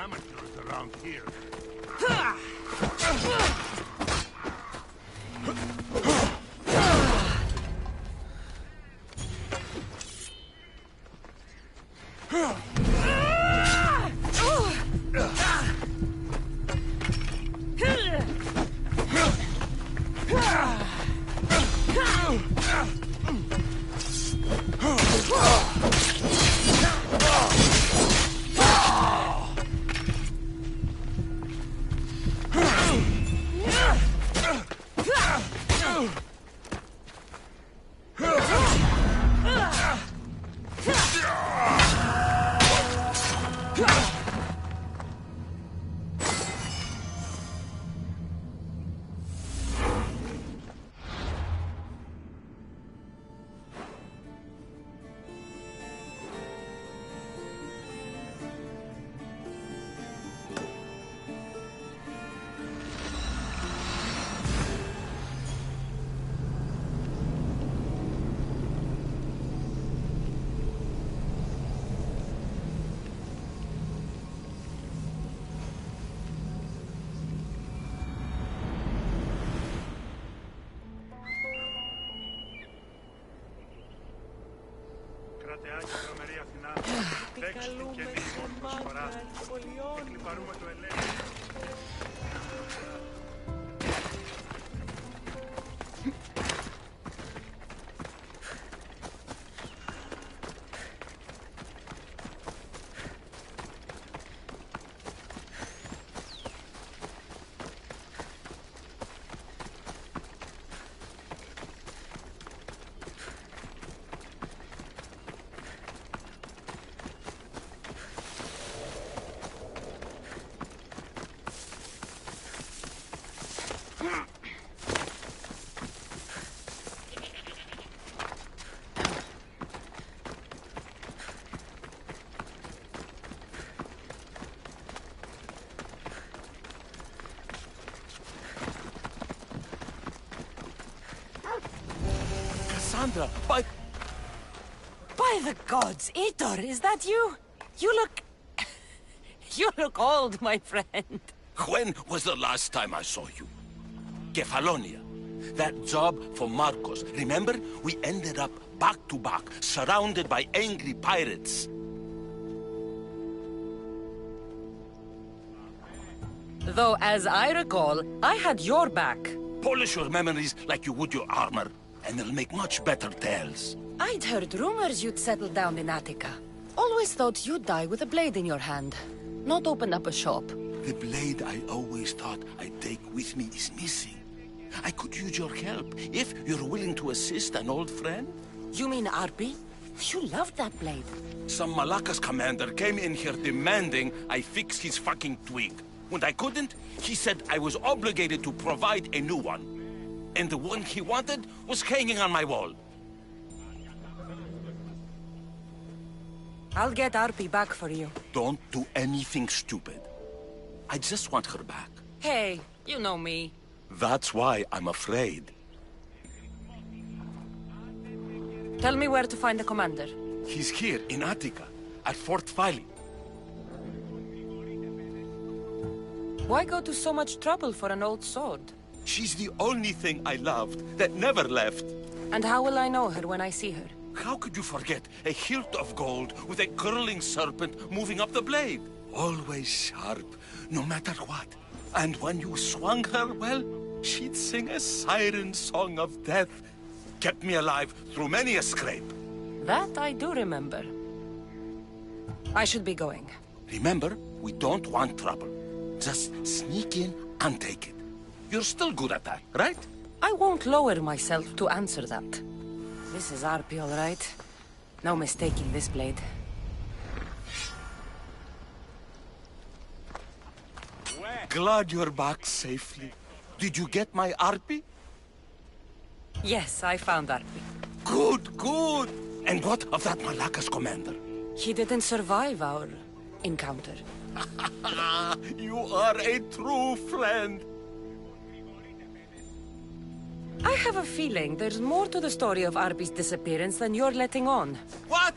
Amateurs around here. Cassandra, By the gods, Aitor, is that you? You look... You look old, my friend. when was the last time I saw you? Kefalonia. That job for Marcos. Remember? We ended up back to back, surrounded by angry pirates. Though, as I recall, I had your back. Polish your memories like you would your armor, and they'll make much better tales. I'd heard rumors you'd settled down in Attica. Always thought you'd die with a blade in your hand, not open up a shop. The blade I always thought I'd take with me is missing. I could use your help, if you're willing to assist an old friend. You mean Arpi? You loved that blade. Some Malakas commander came in here demanding I fix his fucking twig. When I couldn't, he said I was obligated to provide a new one. And the one he wanted was hanging on my wall. I'll get Arpi back for you. Don't do anything stupid. I just want her back. Hey, you know me. That's why I'm afraid. Tell me where to find the commander. He's here in Attica, at Fort Phili. Why go to so much trouble for an old sword? She's the only thing I loved that never left. And how will I know her when I see her? How could you forget a hilt of gold with a curling serpent moving up the blade? Always sharp, no matter what. And when you swung her, well, she'd sing a siren song of death. Kept me alive through many a scrape. That I do remember. I should be going. Remember, we don't want trouble. Just sneak in and take it. You're still good at that, right? I won't lower myself to answer that. This is Arpi, all right. No mistaking this blade. Glad you're back safely. Did you get my Arpi? Yes, I found Arpi. Good, good. And what of that Malakas commander? He didn't survive our encounter. You are a true friend. I have a feeling there's more to the story of Arpi's disappearance than you're letting on. What?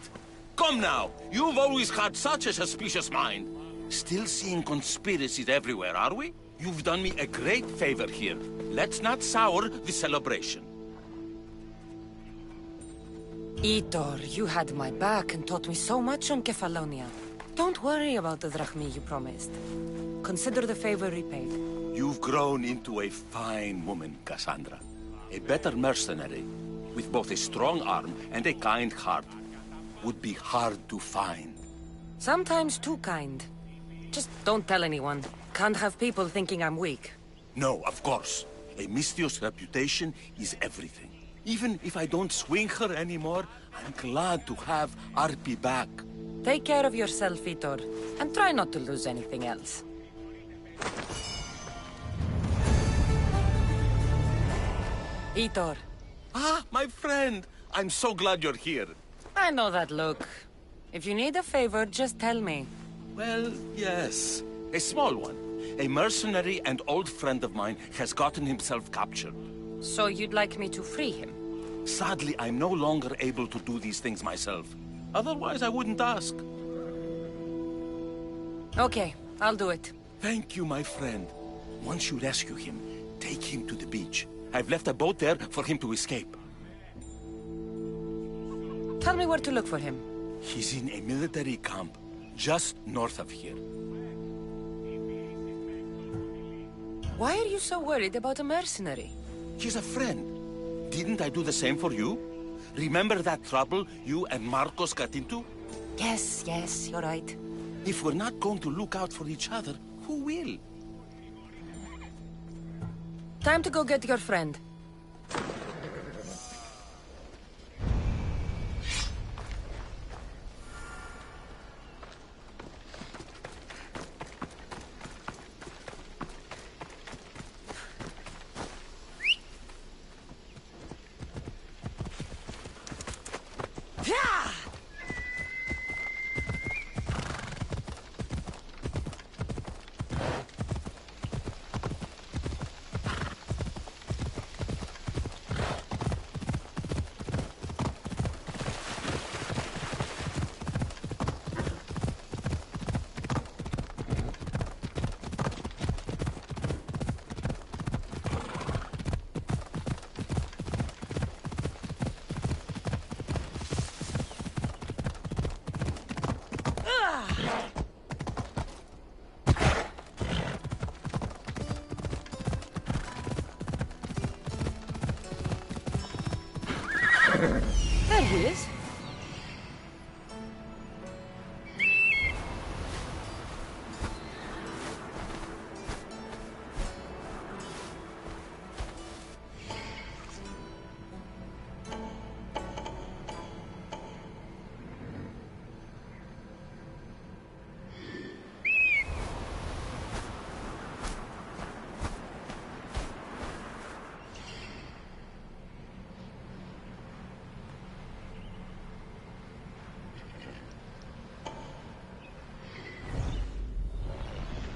Come now. You've always had such a suspicious mind. Still seeing conspiracies everywhere, are we? You've done me a great favor here. Let's not sour the celebration. Aitor, you had my back and taught me so much on Kefalonia. Don't worry about the drachmi you promised. Consider the favor repaid. You've grown into a fine woman, Cassandra. A better mercenary, with both a strong arm and a kind heart, would be hard to find. Sometimes too kind. Just don't tell anyone. Can't have people thinking I'm weak. No, of course. A Misthios reputation is everything. Even if I don't swing her anymore, I'm glad to have Arpi back. Take care of yourself, Aitor, and try not to lose anything else. Aitor. Ah, my friend! I'm so glad you're here. I know that look. If you need a favor, just tell me. Well, yes. A small one. A mercenary and old friend of mine has gotten himself captured. So you'd like me to free him? Sadly, I'm no longer able to do these things myself. Otherwise, I wouldn't ask. Okay, I'll do it. Thank you, my friend. Once you rescue him, take him to the beach. I've left a boat there for him to escape. Tell me where to look for him. He's in a military camp, just north of here. Why are you so worried about a mercenary? He's a friend. Didn't I do the same for you? Remember that trouble you and Marcos got into? Yes, you're right. If we're not going to look out for each other, who will? Time to go get your friend. There he is.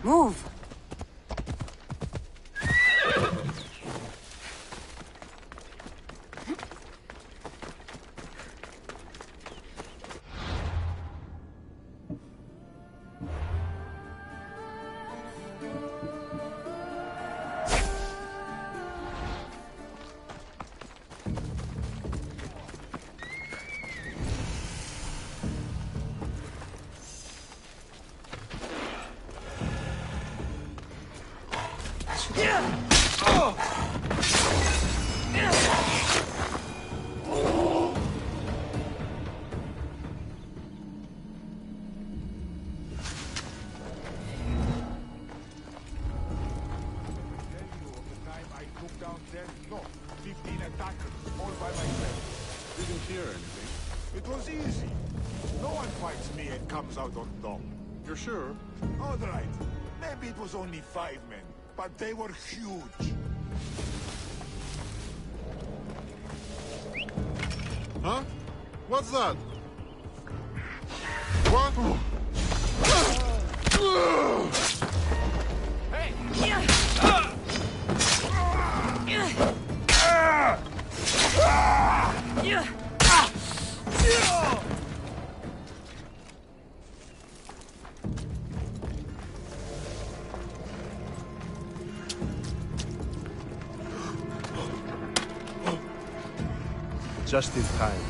Move. It was easy. No one fights me and comes out on top. You're sure? All right. Maybe it was only 5 men, but they were huge. Huh? What's that? What? Just in time.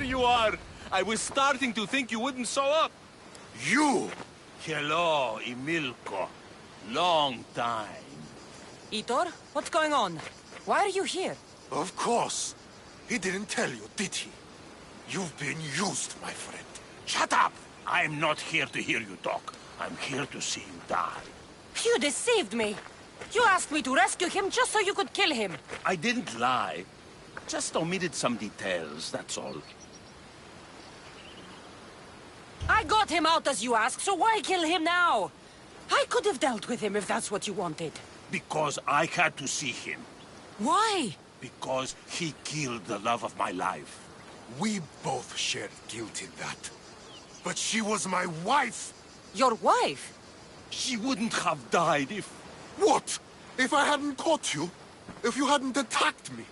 You are! I was starting to think you wouldn't show up. You! Hello, Emilko. Long time. Itor, what's going on? Why are you here? Of course. He didn't tell you, did he? You've been used, my friend. Shut up! I'm not here to hear you talk. I'm here to see you die. You deceived me. You asked me to rescue him just so you could kill him. I didn't lie. Just omitted some details, that's all. I got him out as you asked, so why kill him now? I could have dealt with him if that's what you wanted. Because I had to see him. Why? Because he killed the love of my life. We both shared guilt in that. But she was my wife! Your wife? She wouldn't have died if... What? If I hadn't caught you? If you hadn't attacked me?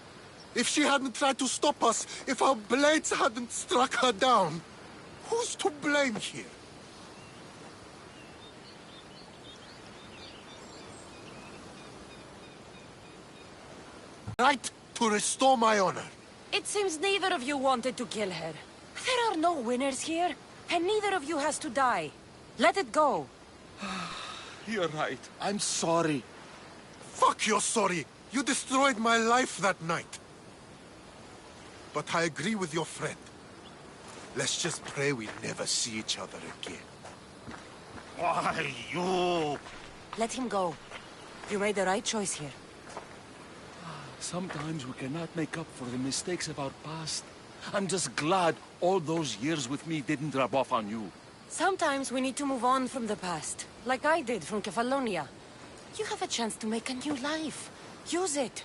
If she hadn't tried to stop us? If our blades hadn't struck her down? Who's to blame here? Right to restore my honor. It seems neither of you wanted to kill her. There are no winners here, and neither of you has to die. Let it go. You're right. I'm sorry. Fuck you're sorry. You destroyed my life that night. But I agree with your friend. Let's just pray we never see each other again. Why, you... Let him go. You made the right choice here. Sometimes we cannot make up for the mistakes of our past. I'm just glad all those years with me didn't rub off on you. Sometimes we need to move on from the past, like I did from Kefalonia. You have a chance to make a new life. Use it.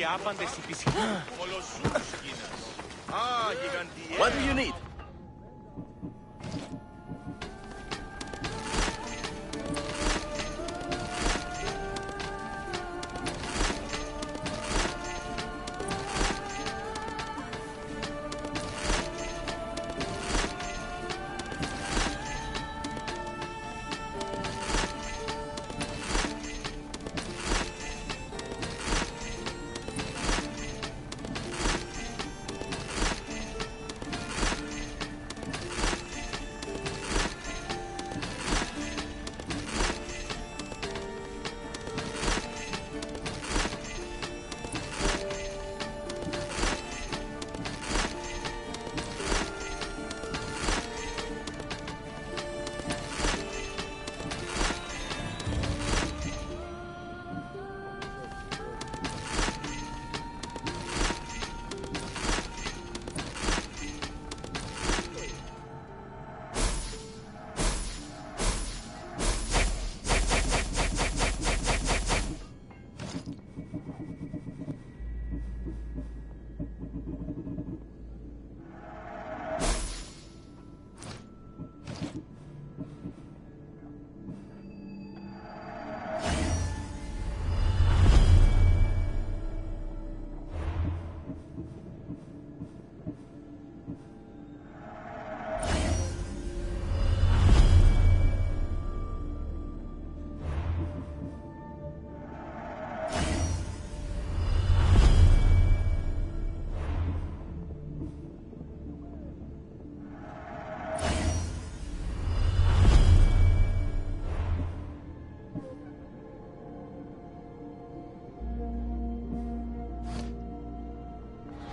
και άπαντες υπησυχίες. Κολοσσούς γίνας. Α, γιγαντιέ. What do you need?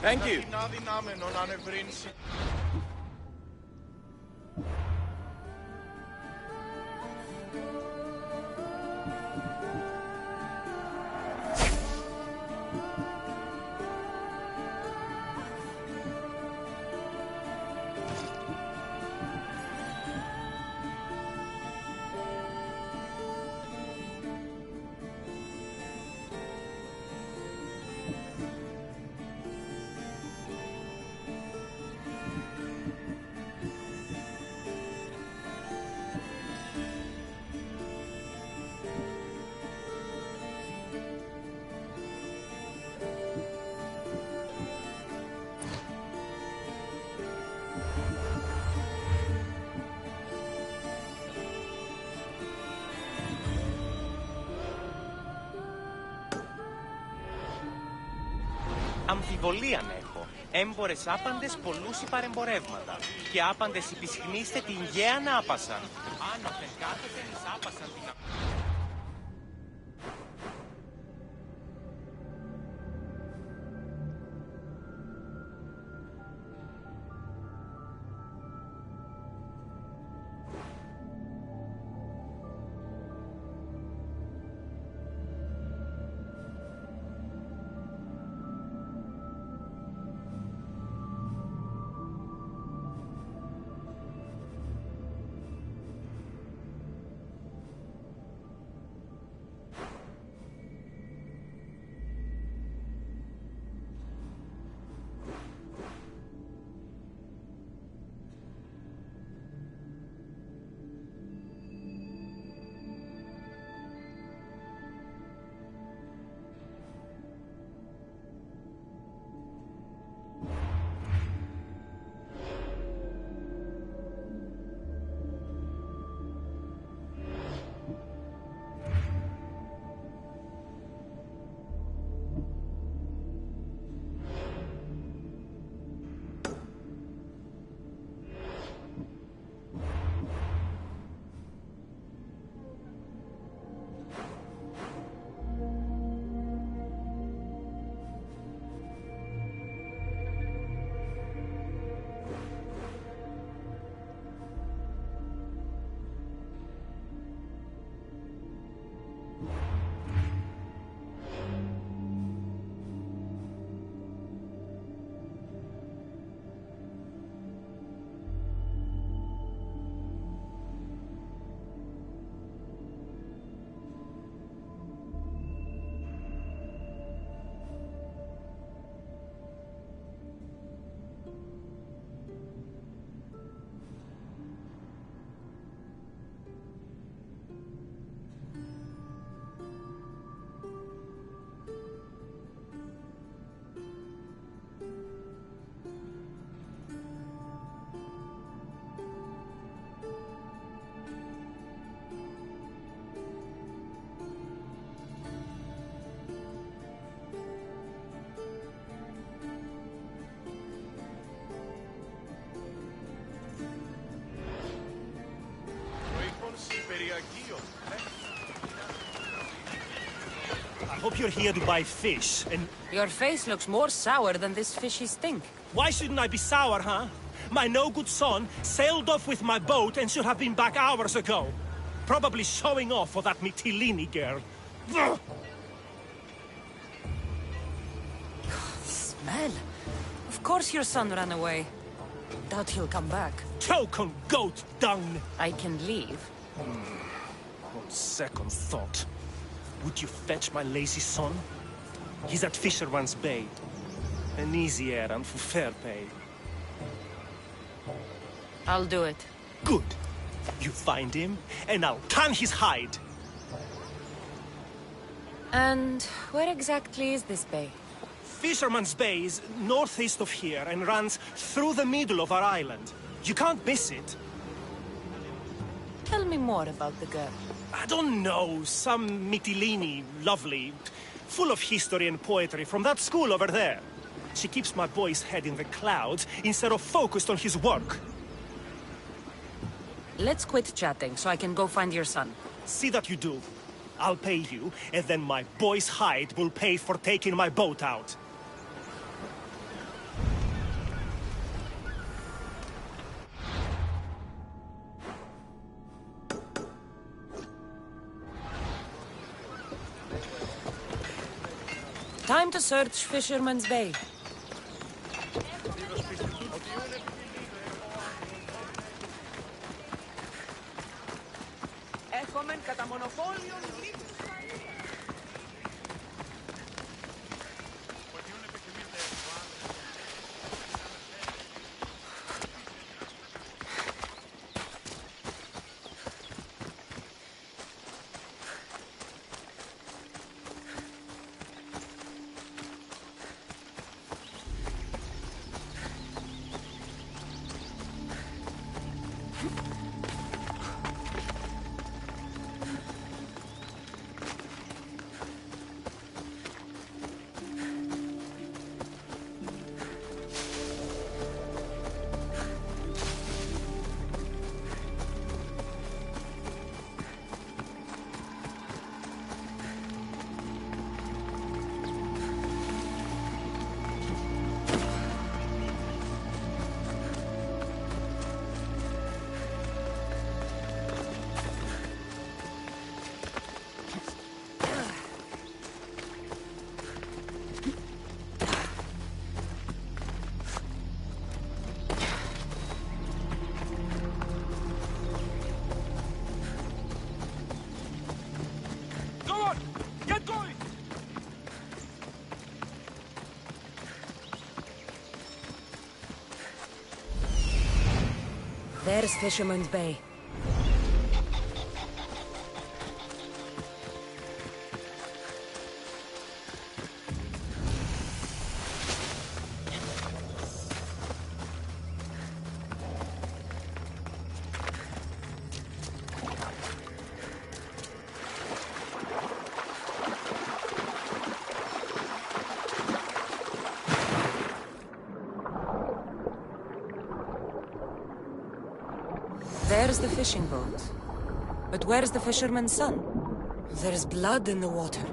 Thank you. Είναι αδυνάμενο να ανεβρύνσει. Αμφιβολίαν έχω. Έμπορες άπαντες πολλούσι παρεμπορεύματα. Και άπαντες υπησχνίστε την γέαν άπασαν. Άνωθεν κάθετεν εις άπασαν την I hope you're here to buy fish, and... Your face looks more sour than this fishy stink. Why shouldn't I be sour, huh? My no-good son sailed off with my boat and should have been back hours ago. Probably showing off for that Mytilene girl. Ugh! Smell. Of course your son ran away. Doubt he'll come back. Choke on goat dung! I can leave. On second thought, would you fetch my lazy son? He's at Fisherman's Bay. An easy errand for fair pay. I'll do it. Good. You find him, and I'll tan his hide. And where exactly is this bay? Fisherman's Bay is northeast of here and runs through the middle of our island. You can't miss it. Tell me more about the girl. I don't know, some Mytilene, lovely, full of history and poetry from that school over there. She keeps my boy's head in the clouds instead of focused on his work. Let's quit chatting so I can go find your son. See that you do. I'll pay you, and then my boy's hide will pay for taking my boat out. Time to search Fisherman's Bay. Έχομεν κατά μονοπόλιον λήψη. There's Fisherman's Bay. There's the fishing boat. But where's the fisherman's son? There's blood in the water.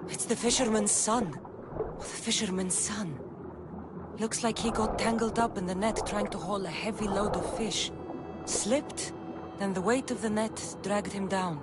It's the fisherman's son. The fisherman's son. Looks like he got tangled up in the net trying to haul a heavy load of fish. Slipped, then the weight of the net dragged him down.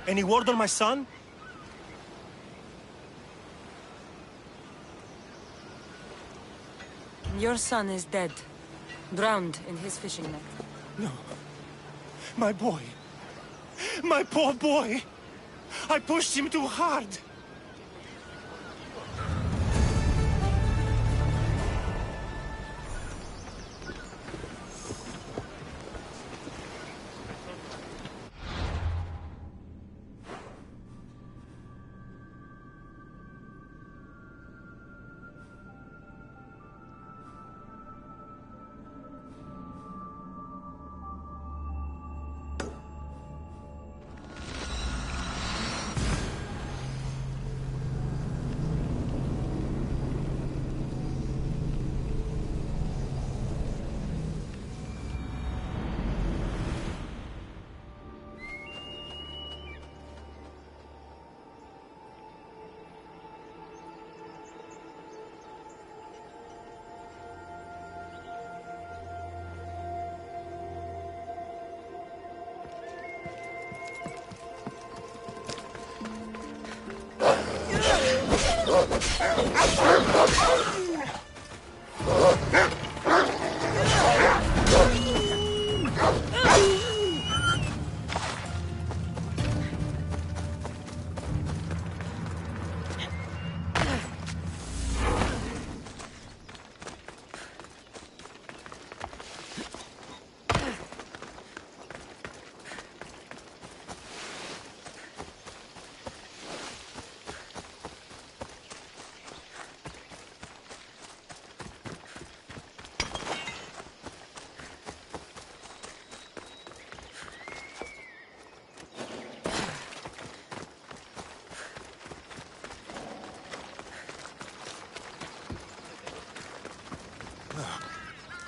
Any word on my son? Your son is dead. Drowned in his fishing net. No. My boy. My poor boy. I pushed him too hard.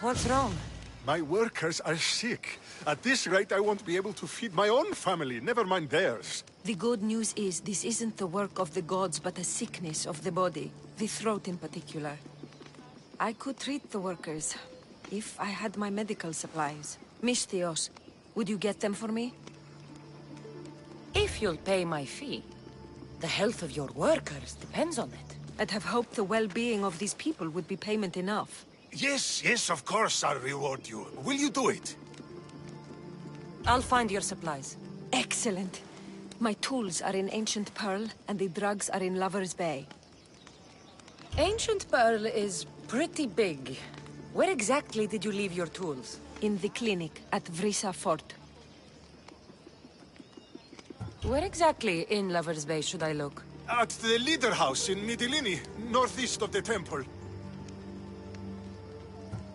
What's wrong? My workers are sick. At this rate, I won't be able to feed my own family, never mind theirs. The good news is this isn't the work of the gods, but a sickness of the body. The throat in particular. I could treat the workers, if I had my medical supplies. Misthios, would you get them for me? If you'll pay my fee. The health of your workers depends on it. I'd have hoped the well-being of these people would be payment enough. Yes, yes, of course I'll reward you. Will you do it? I'll find your supplies. Excellent. My tools are in Ancient Pearl, and the drugs are in Lover's Bay. Ancient Pearl is pretty big. Where exactly did you leave your tools? In the clinic at Vrisa Fort. Where exactly in Lover's Bay should I look? At the leader house in Mytilene, northeast of the temple.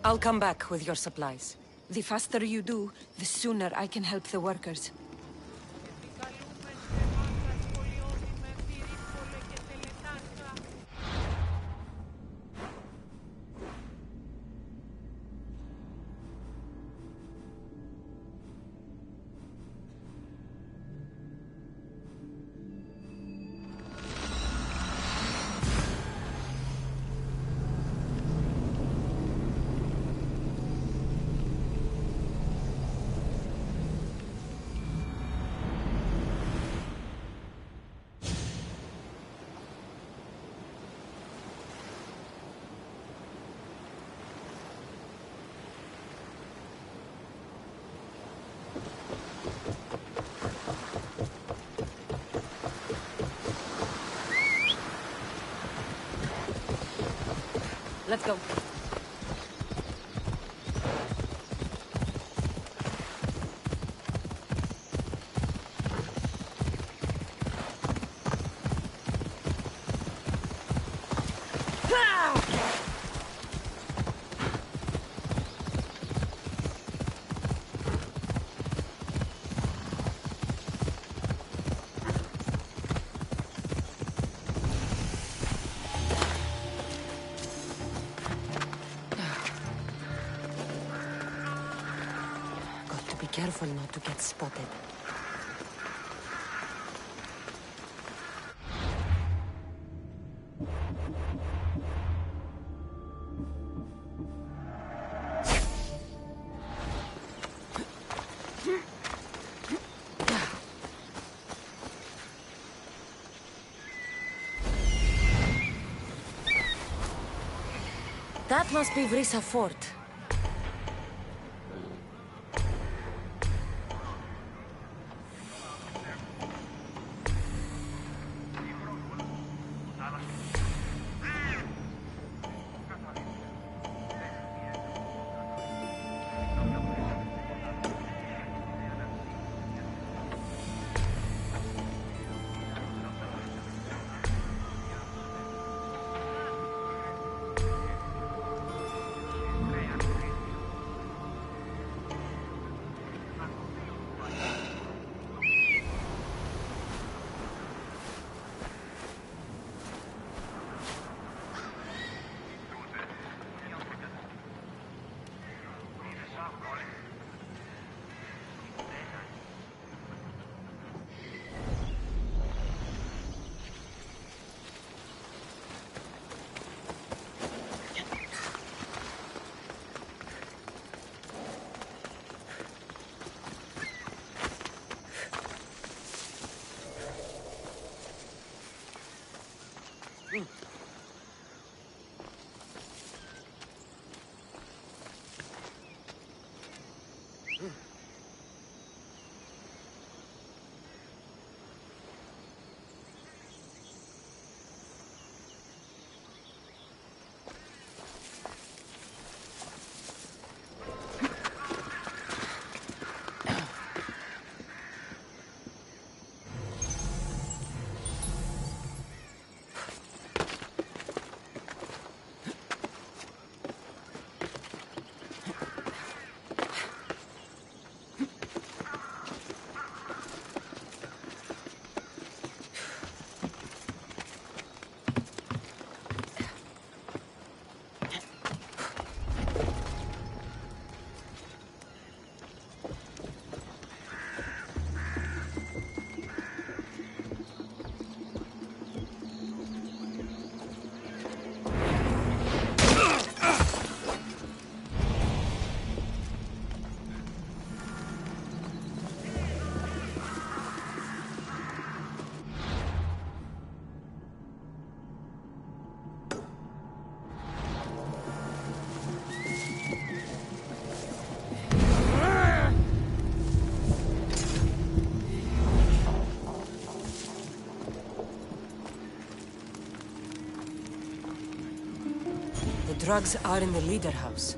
I'll come back with your supplies. The faster you do, the sooner I can help the workers. Let's go. Careful not to get spotted. That must be Vrisa Fort. The drugs are in the leader house.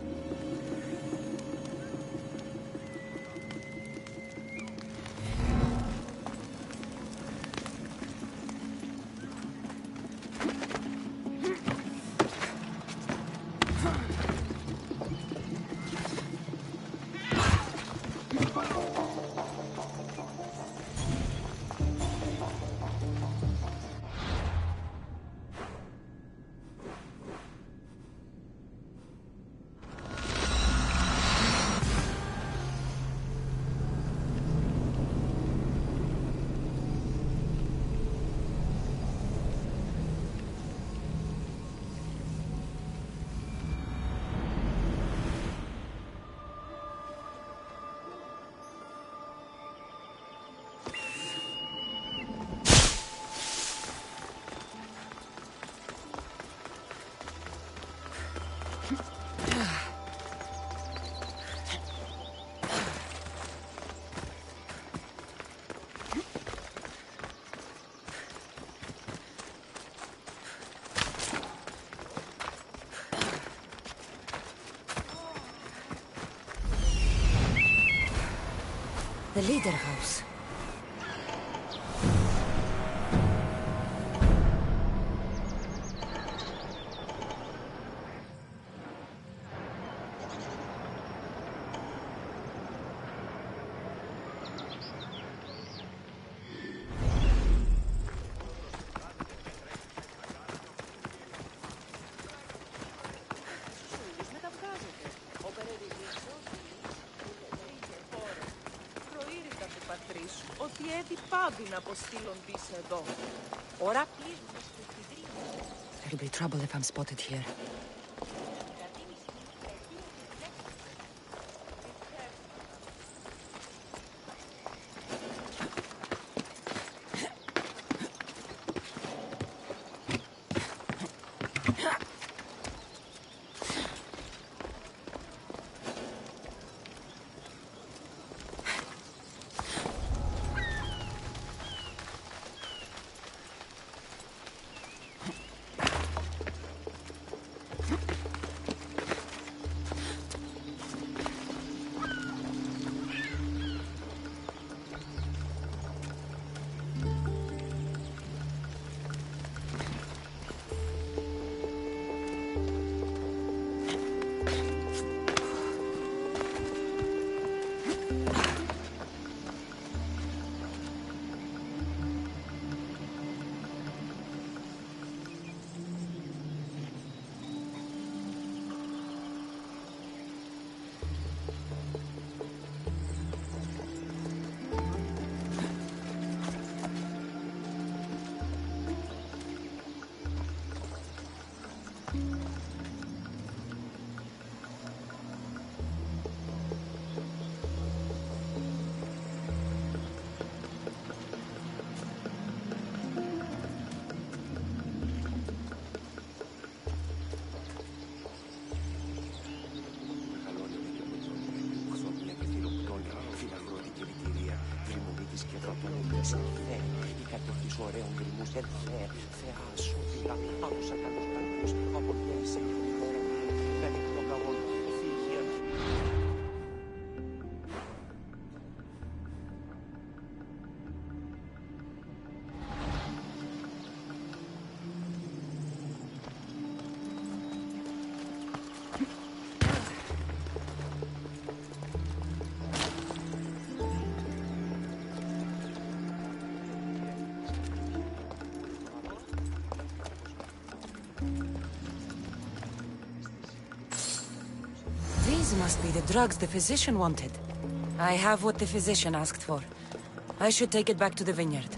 The leader house. Ότι έδι πάβει να αποστείλουν πίσω εδώ. Ώρα πλήρως. There'll be trouble if I'm spotted here. Η κατοχή σου ωραίων γκριμούς ελθέ, θεά σου πήρα, άκουσα καλούς καλούς, από γέννησε και την μέρα μου, δεν είναι το καγόν, φύγει αρχή. These must be the drugs the physician wanted. I have what the physician asked for. I should take it back to the vineyard.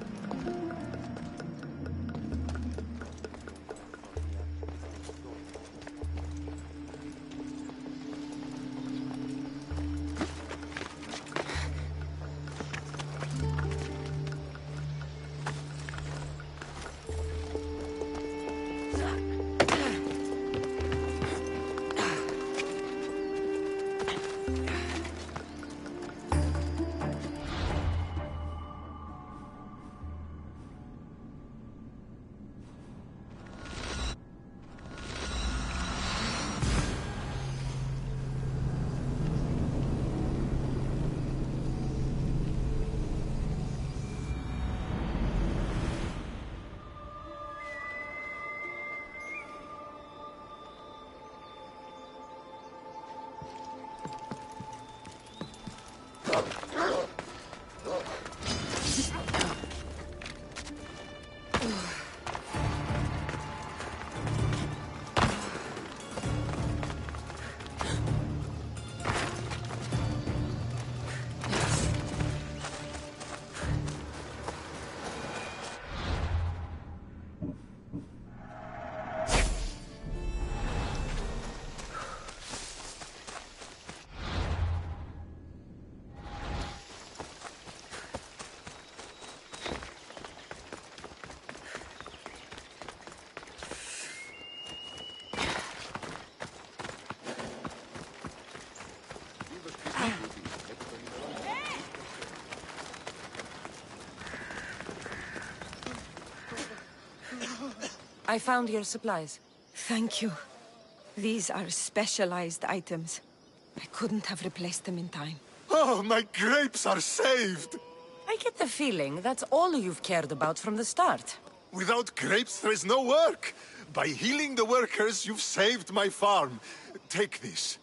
I found your supplies. Thank you. These are specialized items. I couldn't have replaced them in time. Oh, my grapes are saved! I get the feeling that's all you've cared about from the start. Without grapes, there is no work. By healing the workers, you've saved my farm. Take this.